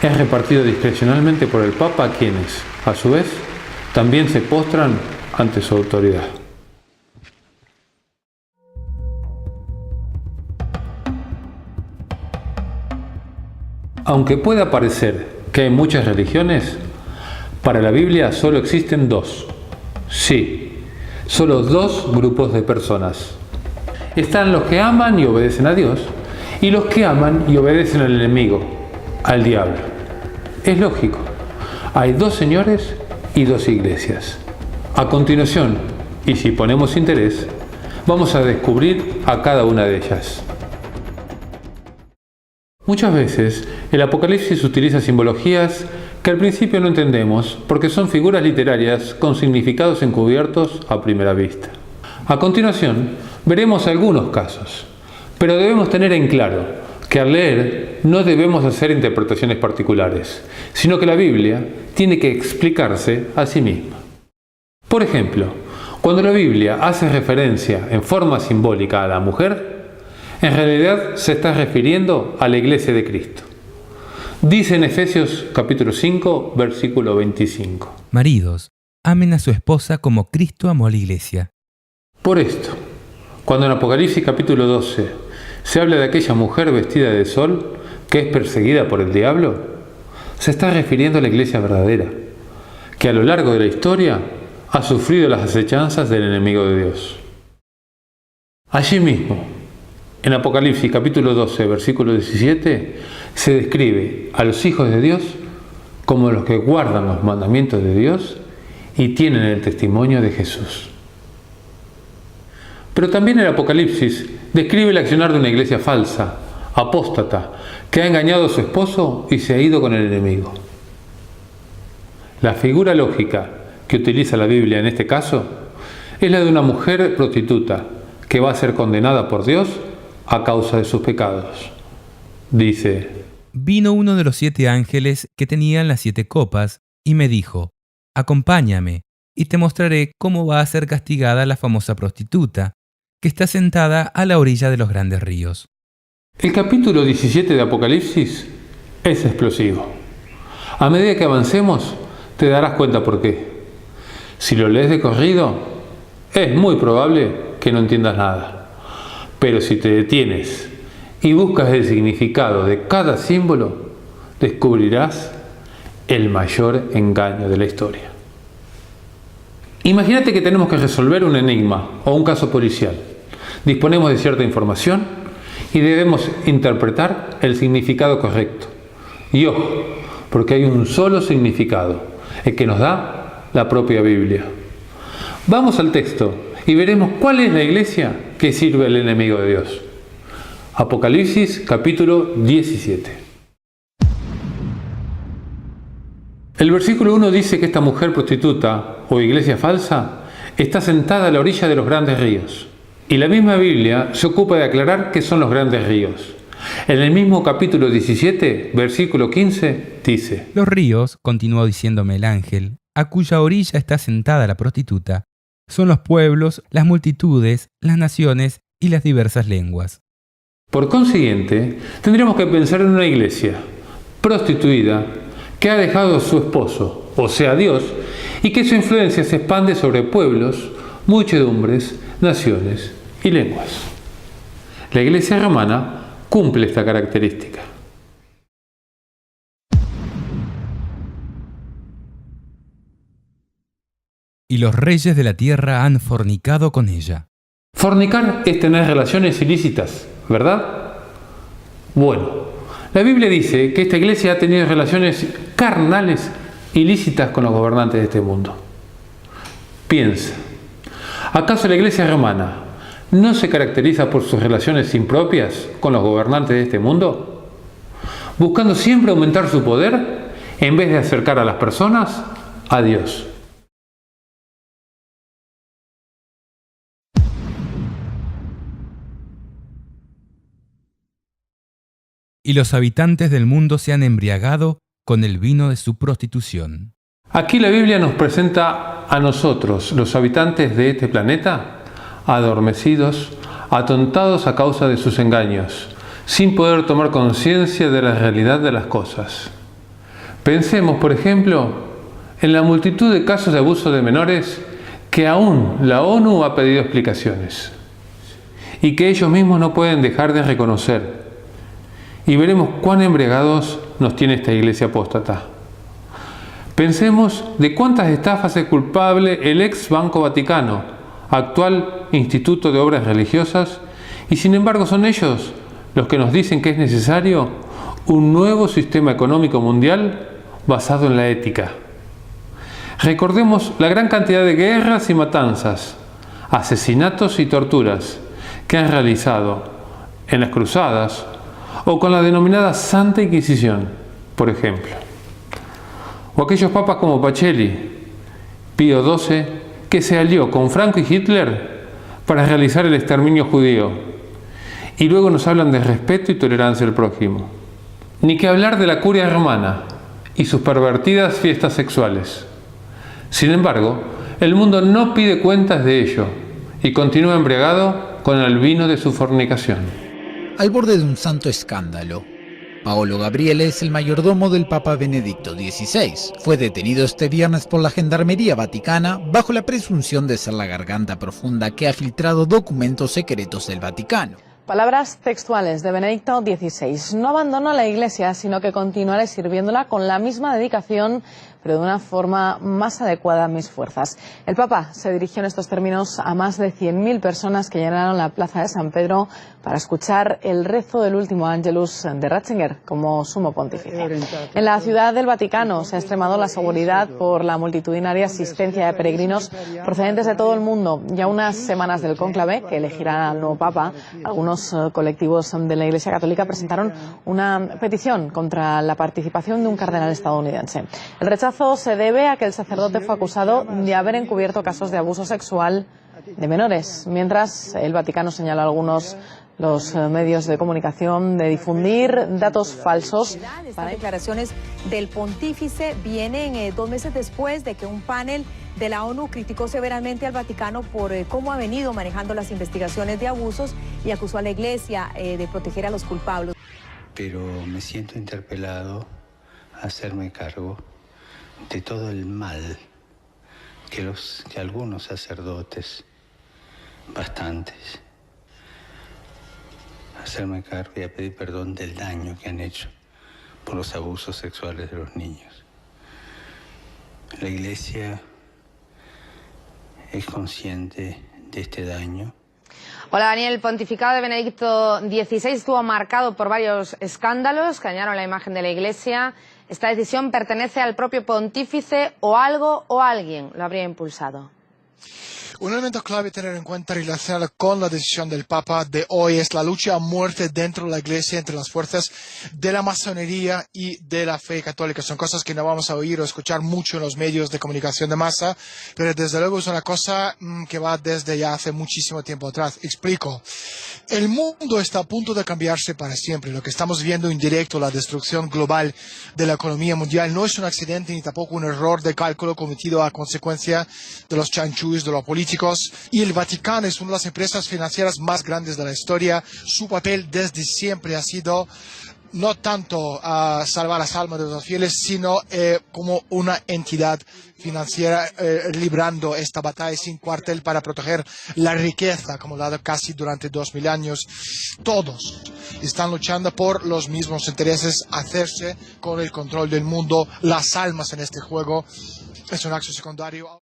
[SPEAKER 5] es repartido discrecionalmente por el Papa, a quienes, a su vez, también se postran ante su autoridad. Aunque pueda parecer que hay muchas religiones, para la Biblia solo existen dos. Sí, solo dos grupos de personas. Están los que aman y obedecen a Dios, y los que aman y obedecen al enemigo, al diablo. Es lógico. Hay dos señores y dos iglesias. A continuación, y si ponemos interés, vamos a descubrir a cada una de ellas. Muchas veces el Apocalipsis utiliza simbologías que al principio no entendemos porque son figuras literarias con significados encubiertos a primera vista. A continuación veremos algunos casos, pero debemos tener en claro que al leer no debemos hacer interpretaciones particulares, sino que la Biblia tiene que explicarse a sí misma. Por ejemplo, cuando la Biblia hace referencia en forma simbólica a la mujer, en realidad se está refiriendo a la Iglesia de Cristo. Dice en Efesios capítulo 5, versículo 25.
[SPEAKER 8] Maridos, amen a su esposa como Cristo amó a la Iglesia.
[SPEAKER 5] Por esto, cuando en Apocalipsis capítulo 12 se habla de aquella mujer vestida de sol que es perseguida por el diablo, se está refiriendo a la Iglesia verdadera, que a lo largo de la historia ha sufrido las acechanzas del enemigo de Dios. Allí mismo, en Apocalipsis capítulo 12, versículo 17, se describe a los hijos de Dios como los que guardan los mandamientos de Dios y tienen el testimonio de Jesús. Pero también el Apocalipsis describe el accionar de una iglesia falsa, apóstata, que ha engañado a su esposo y se ha ido con el enemigo. La figura lógica que utiliza la Biblia en este caso es la de una mujer prostituta que va a ser condenada por Dios a causa de sus pecados. Dice:
[SPEAKER 8] Vino uno de los 7 ángeles que tenían las 7 copas y me dijo: Acompáñame y te mostraré cómo va a ser castigada la famosa prostituta, que está sentada a la orilla de los grandes ríos.
[SPEAKER 5] El capítulo 17 de Apocalipsis es explosivo. A medida que avancemos, te darás cuenta por qué. Si lo lees de corrido, es muy probable que no entiendas nada. Pero si te detienes y buscas el significado de cada símbolo, descubrirás el mayor engaño de la historia. Imagínate que tenemos que resolver un enigma o un caso policial. Disponemos de cierta información y debemos interpretar el significado correcto. Y ojo, porque hay un solo significado, el que nos da la propia Biblia. Vamos al texto y veremos cuál es la iglesia que sirve al enemigo de Dios. Apocalipsis capítulo 17. El versículo 1 dice que esta mujer prostituta o iglesia falsa está sentada a la orilla de los grandes ríos. Y la misma Biblia se ocupa de aclarar qué son los grandes ríos. En el mismo capítulo 17, versículo 15, dice:
[SPEAKER 8] Los ríos, continuó diciéndome el ángel, a cuya orilla está sentada la prostituta, son los pueblos, las multitudes, las naciones y las diversas lenguas.
[SPEAKER 5] Por consiguiente, tendríamos que pensar en una iglesia prostituida que ha dejado a su esposo, o sea Dios, y que su influencia se expande sobre pueblos, muchedumbres, naciones y lenguas. La iglesia romana cumple esta característica.
[SPEAKER 8] Y los reyes de la tierra han fornicado con ella.
[SPEAKER 5] Fornicar es tener relaciones ilícitas, ¿verdad? Bueno, la Biblia dice que esta iglesia ha tenido relaciones carnales ilícitas con los gobernantes de este mundo. Piensa, ¿acaso la iglesia romana no se caracteriza por sus relaciones impropias con los gobernantes de este mundo? Buscando siempre aumentar su poder en vez de acercar a las personas a Dios.
[SPEAKER 8] Y los habitantes del mundo se han embriagado con el vino de su prostitución.
[SPEAKER 5] Aquí la Biblia nos presenta a nosotros, los habitantes de este planeta, adormecidos, atontados a causa de sus engaños, sin poder tomar conciencia de la realidad de las cosas. Pensemos, por ejemplo, en la multitud de casos de abuso de menores que aún la ONU ha pedido explicaciones y que ellos mismos no pueden dejar de reconocer. Y veremos cuán embriagados nos tiene esta iglesia apóstata. Pensemos de cuántas estafas es culpable el ex Banco Vaticano, actual Instituto de Obras Religiosas, y sin embargo son ellos los que nos dicen que es necesario un nuevo sistema económico mundial basado en la ética. Recordemos la gran cantidad de guerras y matanzas, asesinatos y torturas que han realizado en las cruzadas o con la denominada Santa Inquisición, por ejemplo. O aquellos papas como Pacelli, Pío XII, que se alió con Franco y Hitler para realizar el exterminio judío. Y luego nos hablan de respeto y tolerancia al prójimo. Ni que hablar de la curia romana y sus pervertidas fiestas sexuales. Sin embargo, el mundo no pide cuentas de ello y continúa embriagado con el vino de su fornicación.
[SPEAKER 13] Al borde de un santo escándalo, Paolo Gabriele es el mayordomo del Papa Benedicto XVI. Fue detenido este viernes por la Gendarmería Vaticana bajo la presunción de ser la garganta profunda que ha filtrado documentos secretos del Vaticano.
[SPEAKER 14] Palabras textuales de Benedicto XVI. No abandono la Iglesia, sino que continuaré sirviéndola con la misma dedicación, pero de una forma más adecuada a mis fuerzas. El Papa se dirigió en estos términos a más de 100.000 personas que llenaron la plaza de San Pedro para escuchar el rezo del último Ángelus de Ratzinger como sumo pontífice. En la ciudad del Vaticano se ha extremado la seguridad por la multitudinaria asistencia de peregrinos procedentes de todo el mundo. Ya unas semanas del cónclave, que elegirá al nuevo Papa, algunos colectivos de la Iglesia Católica presentaron una petición contra la participación de un cardenal estadounidense. El rechazo se debe a que el sacerdote fue acusado de haber encubierto casos de abuso sexual de menores, mientras el Vaticano señala a algunos los medios de comunicación de difundir datos falsos.
[SPEAKER 15] Estas declaraciones del pontífice vienen 2 meses después de que un panel de la ONU criticó severamente al Vaticano por cómo ha venido manejando las investigaciones de abusos y acusó a la Iglesia de proteger a los culpables.
[SPEAKER 16] Pero me siento interpelado a hacerme cargo de todo el mal que algunos sacerdotes, bastantes, hacerme cargo y a pedir perdón del daño que han hecho por los abusos sexuales de los niños. La Iglesia es consciente de este daño.
[SPEAKER 17] Hola Daniel, el pontificado de Benedicto XVI estuvo marcado por varios escándalos que dañaron la imagen de la Iglesia. ¿Esta decisión pertenece al propio pontífice o algo o alguien lo habría impulsado?
[SPEAKER 18] Un elemento clave a tener en cuenta relacionado con la decisión del Papa de hoy es la lucha a muerte dentro de la Iglesia entre las fuerzas de la masonería y de la fe católica. Son cosas que no vamos a oír o escuchar mucho en los medios de comunicación de masa, pero desde luego es una cosa que va desde ya hace muchísimo tiempo atrás. Explico. El mundo está a punto de cambiarse para siempre. Lo que estamos viendo en directo, la destrucción global de la economía mundial, no es un accidente ni tampoco un error de cálculo cometido a consecuencia de los chanchullos de los políticos. Y el Vaticano es una de las empresas financieras más grandes de la historia. Su papel desde siempre ha sido no tanto salvar las almas de los fieles, sino como una entidad financiera librando esta batalla sin cuartel para proteger la riqueza acumulada casi durante 2000 años. Todos están luchando por los mismos intereses, hacerse con el control del mundo. Las almas en este juego es un acto secundario.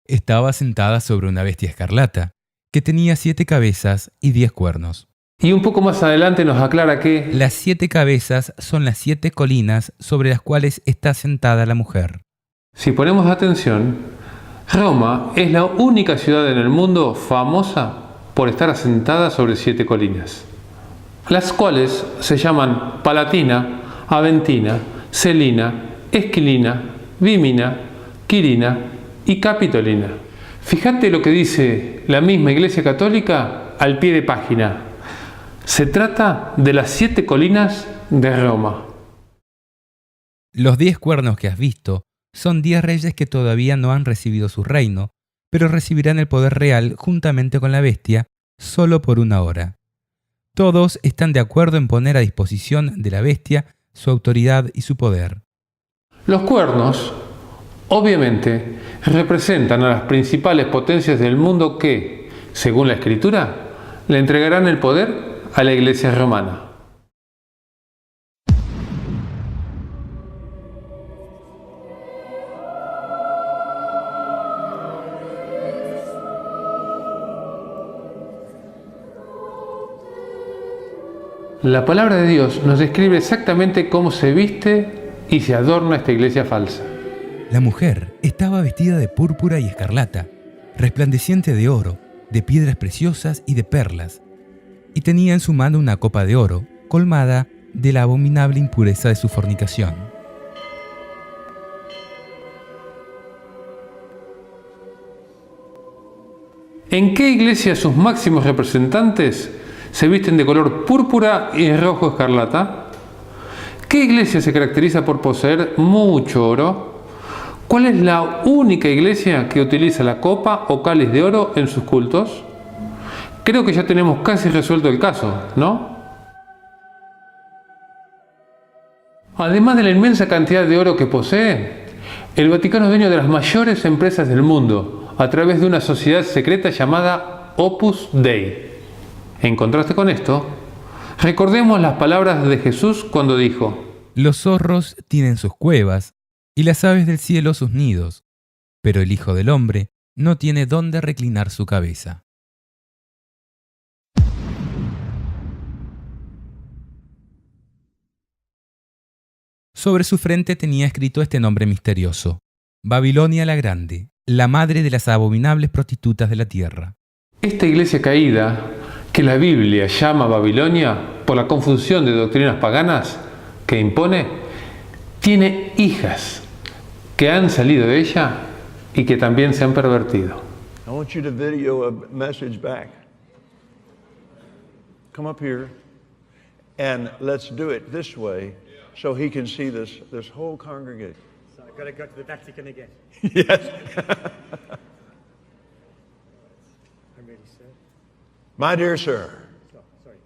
[SPEAKER 8] Estaba sentada sobre una bestia escarlata, que tenía 7 cabezas y 10 cuernos.
[SPEAKER 5] Y un poco más adelante nos aclara que
[SPEAKER 8] las 7 cabezas son las 7 colinas sobre las cuales está sentada la mujer.
[SPEAKER 5] Si ponemos atención, Roma es la única ciudad en el mundo famosa por estar asentada sobre 7 colinas, las cuales se llaman Palatina, Aventina, Celina, Esquilina, Vímina, Quirina y Capitolina. Fíjate lo que dice la misma Iglesia Católica al pie de página. Se trata de las 7 colinas de Roma.
[SPEAKER 8] Los 10 cuernos que has visto son 10 reyes que todavía no han recibido su reino, pero recibirán el poder real juntamente con la bestia solo por 1 hora. Todos están de acuerdo en poner a disposición de la bestia su autoridad y su poder.
[SPEAKER 5] Los cuernos, obviamente, representan a las principales potencias del mundo que, según la Escritura, le entregarán el poder a la Iglesia romana. La palabra de Dios nos describe exactamente cómo se viste y se adorna esta iglesia falsa.
[SPEAKER 8] La mujer estaba vestida de púrpura y escarlata, resplandeciente de oro, de piedras preciosas y de perlas, y tenía en su mano una copa de oro, colmada de la abominable impureza de su fornicación.
[SPEAKER 5] ¿En qué iglesia sus máximos representantes se visten de color púrpura y rojo escarlata? ¿Qué iglesia se caracteriza por poseer mucho oro? ¿Cuál es la única iglesia que utiliza la copa o cáliz de oro en sus cultos? Creo que ya tenemos casi resuelto el caso, ¿no? Además de la inmensa cantidad de oro que posee, el Vaticano es dueño de las mayores empresas del mundo a través de una sociedad secreta llamada Opus Dei. En contraste con esto, recordemos las palabras de Jesús cuando dijo:
[SPEAKER 8] los zorros tienen sus cuevas y las aves del cielo sus nidos, pero el Hijo del Hombre no tiene dónde reclinar su cabeza. Sobre su frente tenía escrito este nombre misterioso: Babilonia la Grande, la madre de las abominables prostitutas de la tierra.
[SPEAKER 5] Esta iglesia caída, que la Biblia llama Babilonia por la confusión de doctrinas paganas que impone, tiene hijas que han salido de ella y que también se han pervertido.
[SPEAKER 19] I want you to video a message back. Come up here and let's do it this way so he can see this whole congregation.
[SPEAKER 20] So I've got to go to the Vatican again.
[SPEAKER 19] Yes.
[SPEAKER 20] I'm ready, sir.
[SPEAKER 19] My dear sir.
[SPEAKER 20] Sorry.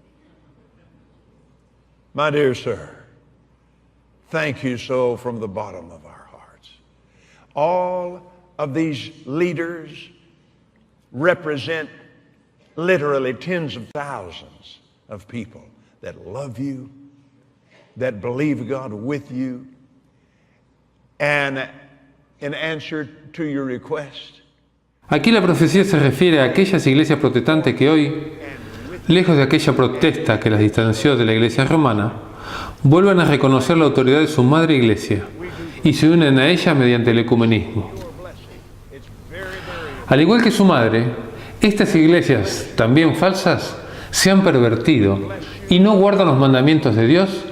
[SPEAKER 19] My dear sir. Thank you so from the bottom of our hearts. All of these leaders represent literally tens of thousands of people that love you, that believe God with you, and in answer to your request.
[SPEAKER 5] Aquí la profecía se refiere a aquellas iglesias protestantes que hoy, lejos de aquella protesta que las distanció de la iglesia romana, vuelvan a reconocer la autoridad de su madre iglesia y se unen a ella mediante el ecumenismo. Al igual que su madre, estas iglesias, también falsas, se han pervertido y no guardan los mandamientos de Dios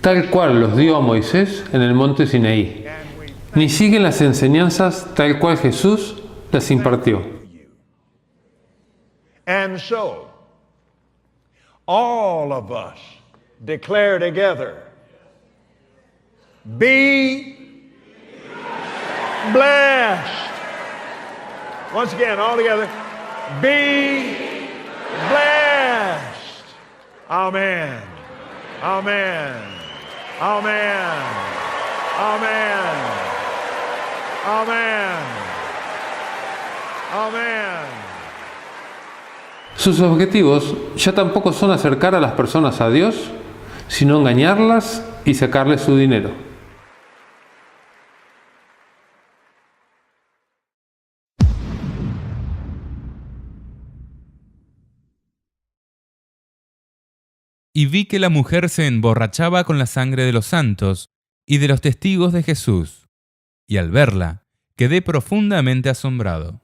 [SPEAKER 5] tal cual los dio a Moisés en el monte Sinaí, ni siguen las enseñanzas tal cual Jesús las impartió.
[SPEAKER 19] And so, all of us declare together, be blessed. Once again, all together, be blessed. Amen. Amen. Amen. Amen. Amen. Amen.
[SPEAKER 5] Sus objetivos ya tampoco son acercar a las personas a Dios, sino engañarlas y sacarles su dinero.
[SPEAKER 8] Y vi que la mujer se emborrachaba con la sangre de los santos y de los testigos de Jesús, y al verla quedé profundamente asombrado.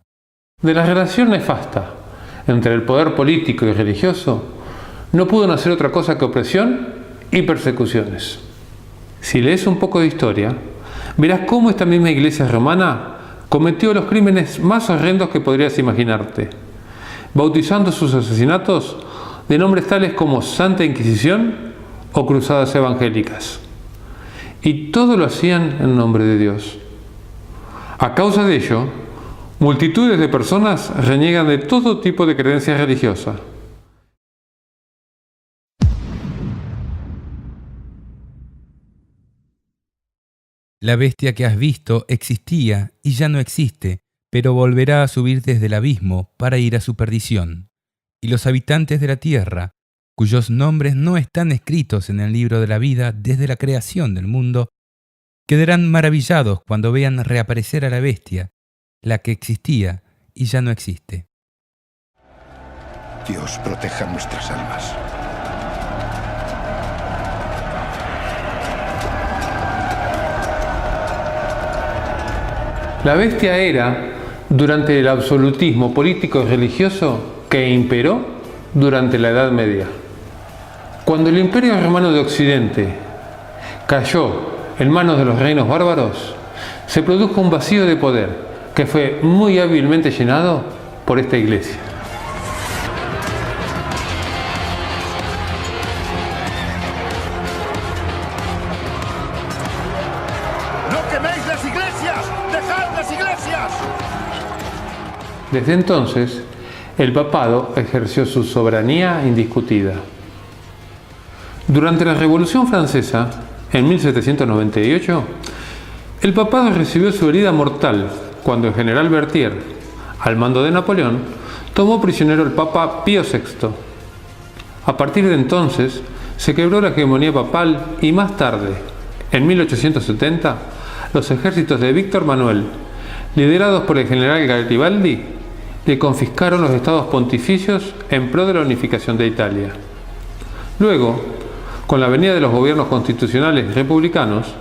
[SPEAKER 5] De la relación nefasta entre el poder político y religioso no pudo nacer otra cosa que opresión y persecuciones. Si lees un poco de historia, verás cómo esta misma iglesia romana cometió los crímenes más horrendos que podrías imaginarte, bautizando sus asesinatos de nombres tales como Santa Inquisición o Cruzadas Evangélicas. Y todo lo hacían en nombre de Dios. A causa de ello, multitudes de personas reniegan de todo tipo de creencia religiosa.
[SPEAKER 8] La bestia que has visto existía y ya no existe, pero volverá a subir desde el abismo para ir a su perdición. Y los habitantes de la tierra, cuyos nombres no están escritos en el libro de la vida desde la creación del mundo, quedarán maravillados cuando vean reaparecer a la bestia, la que existía y ya no existe.
[SPEAKER 11] Dios proteja nuestras almas.
[SPEAKER 5] La bestia era, durante el absolutismo político y religioso que imperó durante la Edad Media. Cuando el Imperio Romano de Occidente cayó en manos de los reinos bárbaros, se produjo un vacío de poder que fue muy hábilmente llenado por esta iglesia.
[SPEAKER 11] ¡No queméis las iglesias! ¡Dejad las iglesias!
[SPEAKER 5] Desde entonces, el papado ejerció su soberanía indiscutida. Durante la Revolución Francesa, en 1798, el papado recibió su herida mortal cuando el general Berthier, al mando de Napoleón, tomó prisionero al Papa Pío VI. A partir de entonces, se quebró la hegemonía papal y más tarde, en 1870, los ejércitos de Víctor Manuel, liderados por el general Garibaldi, le confiscaron los estados pontificios en pro de la unificación de Italia. Luego, con la venida de los gobiernos constitucionales republicanos,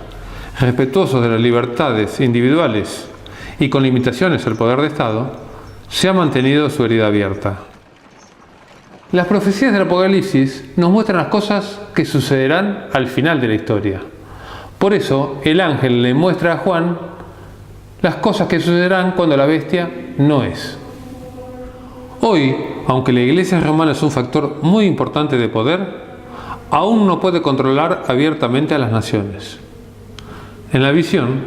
[SPEAKER 5] respetuosos de las libertades individuales y con limitaciones al poder de Estado, se ha mantenido su herida abierta. Las profecías del Apocalipsis nos muestran las cosas que sucederán al final de la historia. Por eso, el ángel le muestra a Juan las cosas que sucederán cuando la bestia no es. Hoy, aunque la Iglesia romana es un factor muy importante de poder, aún no puede controlar abiertamente a las naciones. En la visión,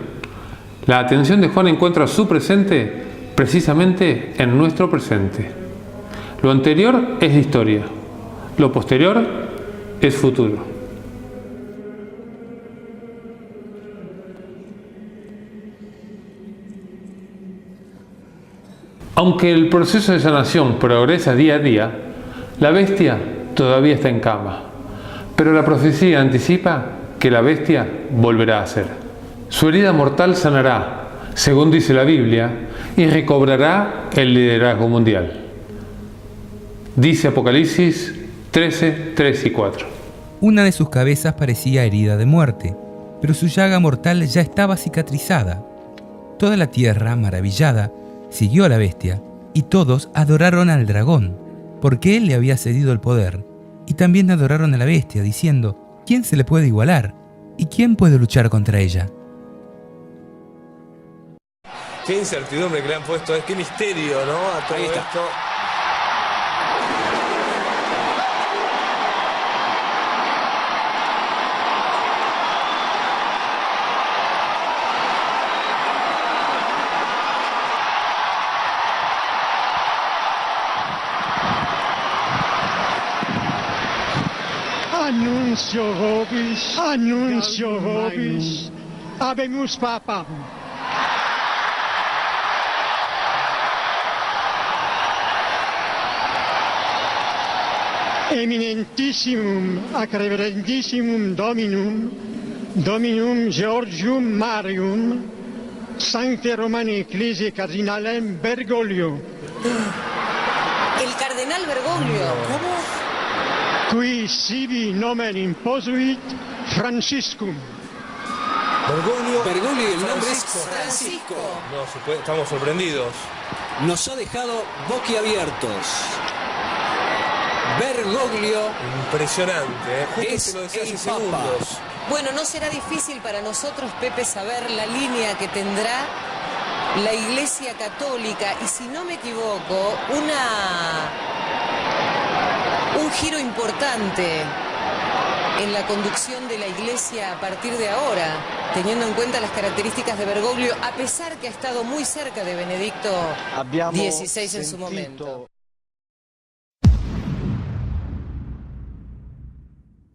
[SPEAKER 5] la atención de Juan encuentra su presente precisamente en nuestro presente. Lo anterior es historia, lo posterior es futuro. Aunque el proceso de sanación progresa día a día, la bestia todavía está en cama. Pero la profecía anticipa que la bestia volverá a ser. Su herida mortal sanará, según dice la Biblia, y recobrará el liderazgo mundial. Dice Apocalipsis 13, 3 y 4.
[SPEAKER 8] Una de sus cabezas parecía herida de muerte, pero su llaga mortal ya estaba cicatrizada. Toda la tierra, maravillada, siguió a la bestia, y todos adoraron al dragón, porque él le había cedido el poder, y también adoraron a la bestia, diciendo: ¿quién se le puede igualar? ¿Y quién puede luchar contra ella?
[SPEAKER 21] Qué incertidumbre que le han puesto, qué misterio, ¿no? A todo esto.
[SPEAKER 11] Annuncio vobis, habemus papam. Eminentissimum ac reverendissimum Dominum Georgium Marium, Sancte Romani Ecclesiae Cardinalem Bergoglio.
[SPEAKER 22] El cardenal Bergoglio. ¿Cómo?
[SPEAKER 11] Qui sibi nomen imposuit Franciscum.
[SPEAKER 21] Bergoglio
[SPEAKER 22] y el nombre es Francisco.
[SPEAKER 21] No, estamos sorprendidos.
[SPEAKER 22] Nos ha dejado boquiabiertos. Bergoglio.
[SPEAKER 21] Impresionante, Justo
[SPEAKER 22] es
[SPEAKER 21] te lo decía
[SPEAKER 22] el
[SPEAKER 21] hace
[SPEAKER 22] Papa.
[SPEAKER 21] segundos.
[SPEAKER 22] Bueno, no será difícil para nosotros, Pepe, saber la línea que tendrá la Iglesia Católica y, si no me equivoco, un giro importante en la conducción de la Iglesia a partir de ahora, teniendo en cuenta las características de Bergoglio, a pesar que ha estado muy cerca de Benedicto XVI en su momento.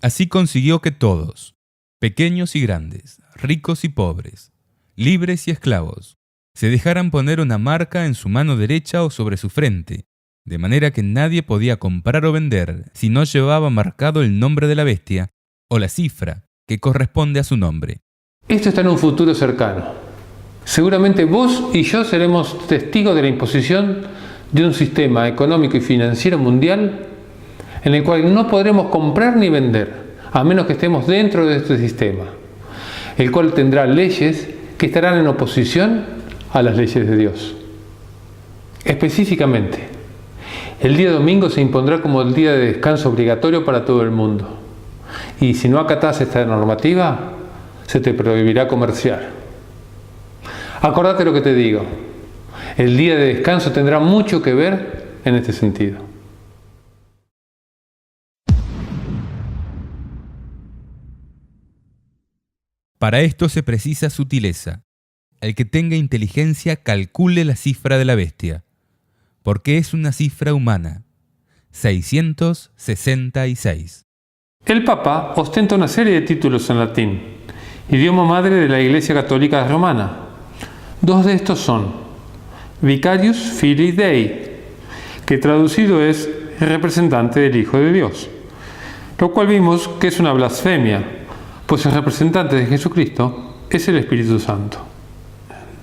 [SPEAKER 8] Así consiguió que todos, pequeños y grandes, ricos y pobres, libres y esclavos, se dejaran poner una marca en su mano derecha o sobre su frente, de manera que nadie podía comprar o vender si no llevaba marcado el nombre de la bestia o la cifra que corresponde a su nombre.
[SPEAKER 5] Esto está en un futuro cercano. Seguramente vos y yo seremos testigos de la imposición de un sistema económico y financiero mundial en el cual no podremos comprar ni vender, a menos que estemos dentro de este sistema, el cual tendrá leyes que estarán en oposición a las leyes de Dios. Específicamente, el día domingo se impondrá como el día de descanso obligatorio para todo el mundo. Y si no acatás esta normativa, se te prohibirá comerciar. Acordate lo que te digo. El día de descanso tendrá mucho que ver en este sentido.
[SPEAKER 8] Para esto se precisa sutileza. El que tenga inteligencia calcule la cifra de la bestia, porque es una cifra humana, 666.
[SPEAKER 5] El Papa ostenta una serie de títulos en latín, idioma madre de la Iglesia Católica Romana. Dos de estos son Vicarius Filii Dei, que traducido es representante del Hijo de Dios, lo cual vimos que es una blasfemia, pues el representante de Jesucristo es el Espíritu Santo.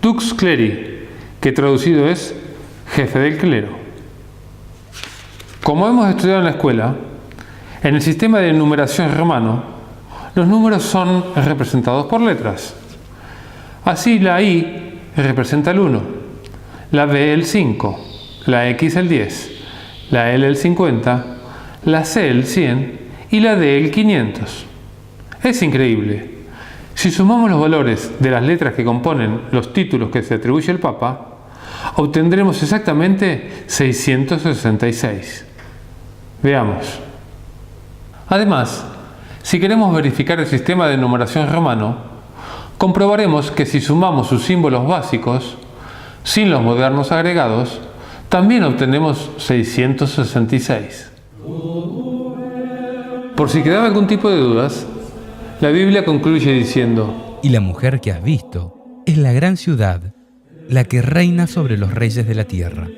[SPEAKER 5] Dux Cleri, que traducido es jefe del clero. Como hemos estudiado en la escuela, en el sistema de numeración romano, los números son representados por letras. Así la I representa el 1, la B el 5, la X el 10, la L el 50, la C el 100 y la D el 500. Es increíble. Si sumamos los valores de las letras que componen los títulos que se atribuye al Papa, obtendremos exactamente 666. Veamos. Además, si queremos verificar el sistema de numeración romano, comprobaremos que si sumamos sus símbolos básicos, sin los modernos agregados, también obtenemos 666. Por si quedaba algún tipo de dudas, la Biblia concluye diciendo:
[SPEAKER 8] y la mujer que has visto es la gran ciudad, la que reina sobre los reyes de la tierra.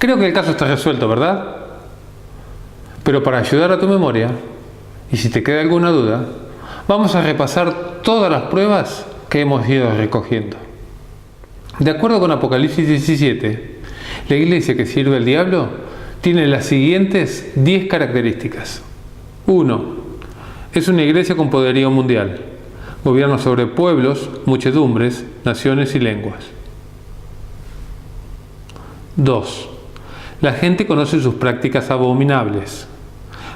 [SPEAKER 5] Creo que el caso está resuelto, ¿verdad? Pero para ayudar a tu memoria, y si te queda alguna duda, vamos a repasar todas las pruebas que hemos ido recogiendo. De acuerdo con Apocalipsis 17, la iglesia que sirve al diablo tiene las siguientes 10 características. 1. Es una iglesia con poderío mundial. Gobierna sobre pueblos, muchedumbres, naciones y lenguas. 2. La gente conoce sus prácticas abominables,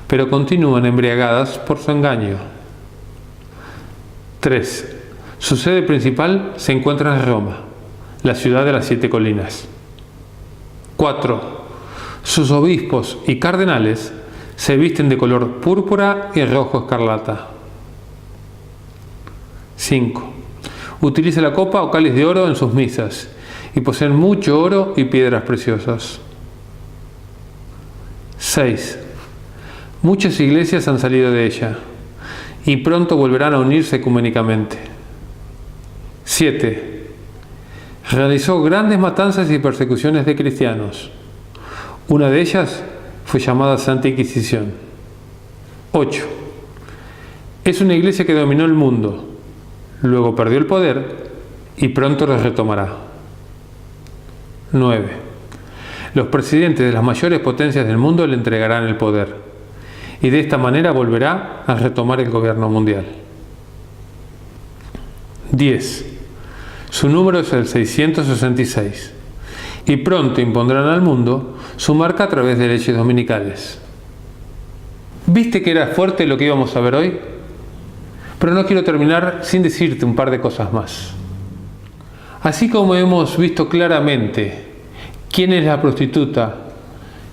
[SPEAKER 5] pero continúan embriagadas por su engaño. 3. Su sede principal se encuentra en Roma, la ciudad de las 7 colinas. 4. Sus obispos y cardenales se visten de color púrpura y rojo escarlata. 5. Utiliza la copa o cáliz de oro en sus misas y poseen mucho oro y piedras preciosas. 6. Muchas iglesias han salido de ella y pronto volverán a unirse ecuménicamente. 7. Realizó grandes matanzas y persecuciones de cristianos. Una de ellas fue llamada Santa Inquisición. 8. Es una iglesia que dominó el mundo, luego perdió el poder y pronto lo retomará. 9. Los presidentes de las mayores potencias del mundo le entregarán el poder y de esta manera volverá a retomar el gobierno mundial. 10. Su número es el 666 y pronto impondrán al mundo su marca a través de leyes dominicales. ¿Viste que era fuerte lo que íbamos a ver hoy? Pero no quiero terminar sin decirte un par de cosas más. Así como hemos visto claramente quién es la prostituta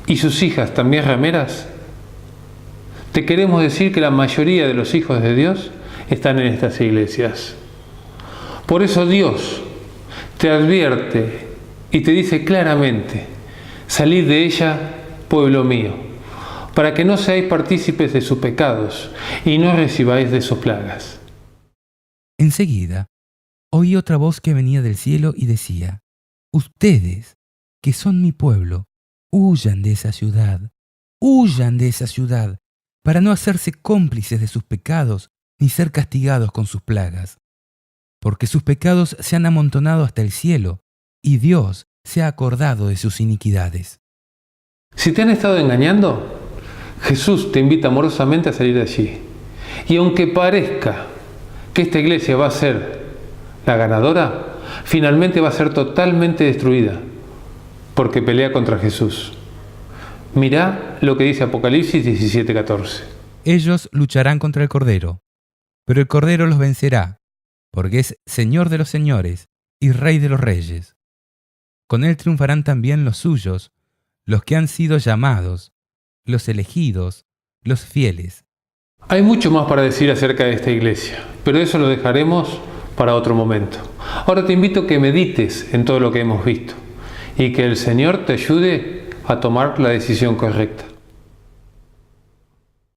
[SPEAKER 5] y sus hijas también rameras, te queremos decir que la mayoría de los hijos de Dios están en estas iglesias. Por eso Dios te advierte y te dice claramente: salid de ella, pueblo mío, para que no seáis partícipes de sus pecados y no recibáis de sus plagas.
[SPEAKER 8] Enseguida, oí otra voz que venía del cielo y decía: ustedes, que son mi pueblo, huyan de esa ciudad, para no hacerse cómplices de sus pecados ni ser castigados con sus plagas. Porque sus pecados se han amontonado hasta el cielo, y Dios se ha acordado de sus iniquidades.
[SPEAKER 5] Si te han estado engañando, Jesús te invita amorosamente a salir de allí. Y aunque parezca que esta iglesia va a ser la ganadora, finalmente va a ser totalmente destruida, porque pelea contra Jesús. Mirá lo que dice Apocalipsis 17:14.
[SPEAKER 8] Ellos lucharán contra el Cordero, pero el Cordero los vencerá, porque es Señor de los señores y Rey de los reyes. Con él triunfarán también los suyos, los que han sido llamados, los elegidos, los fieles.
[SPEAKER 5] Hay mucho más para decir acerca de esta iglesia, pero eso lo dejaremos para otro momento. Ahora te invito a que medites en todo lo que hemos visto y que el Señor te ayude a tomar la decisión correcta.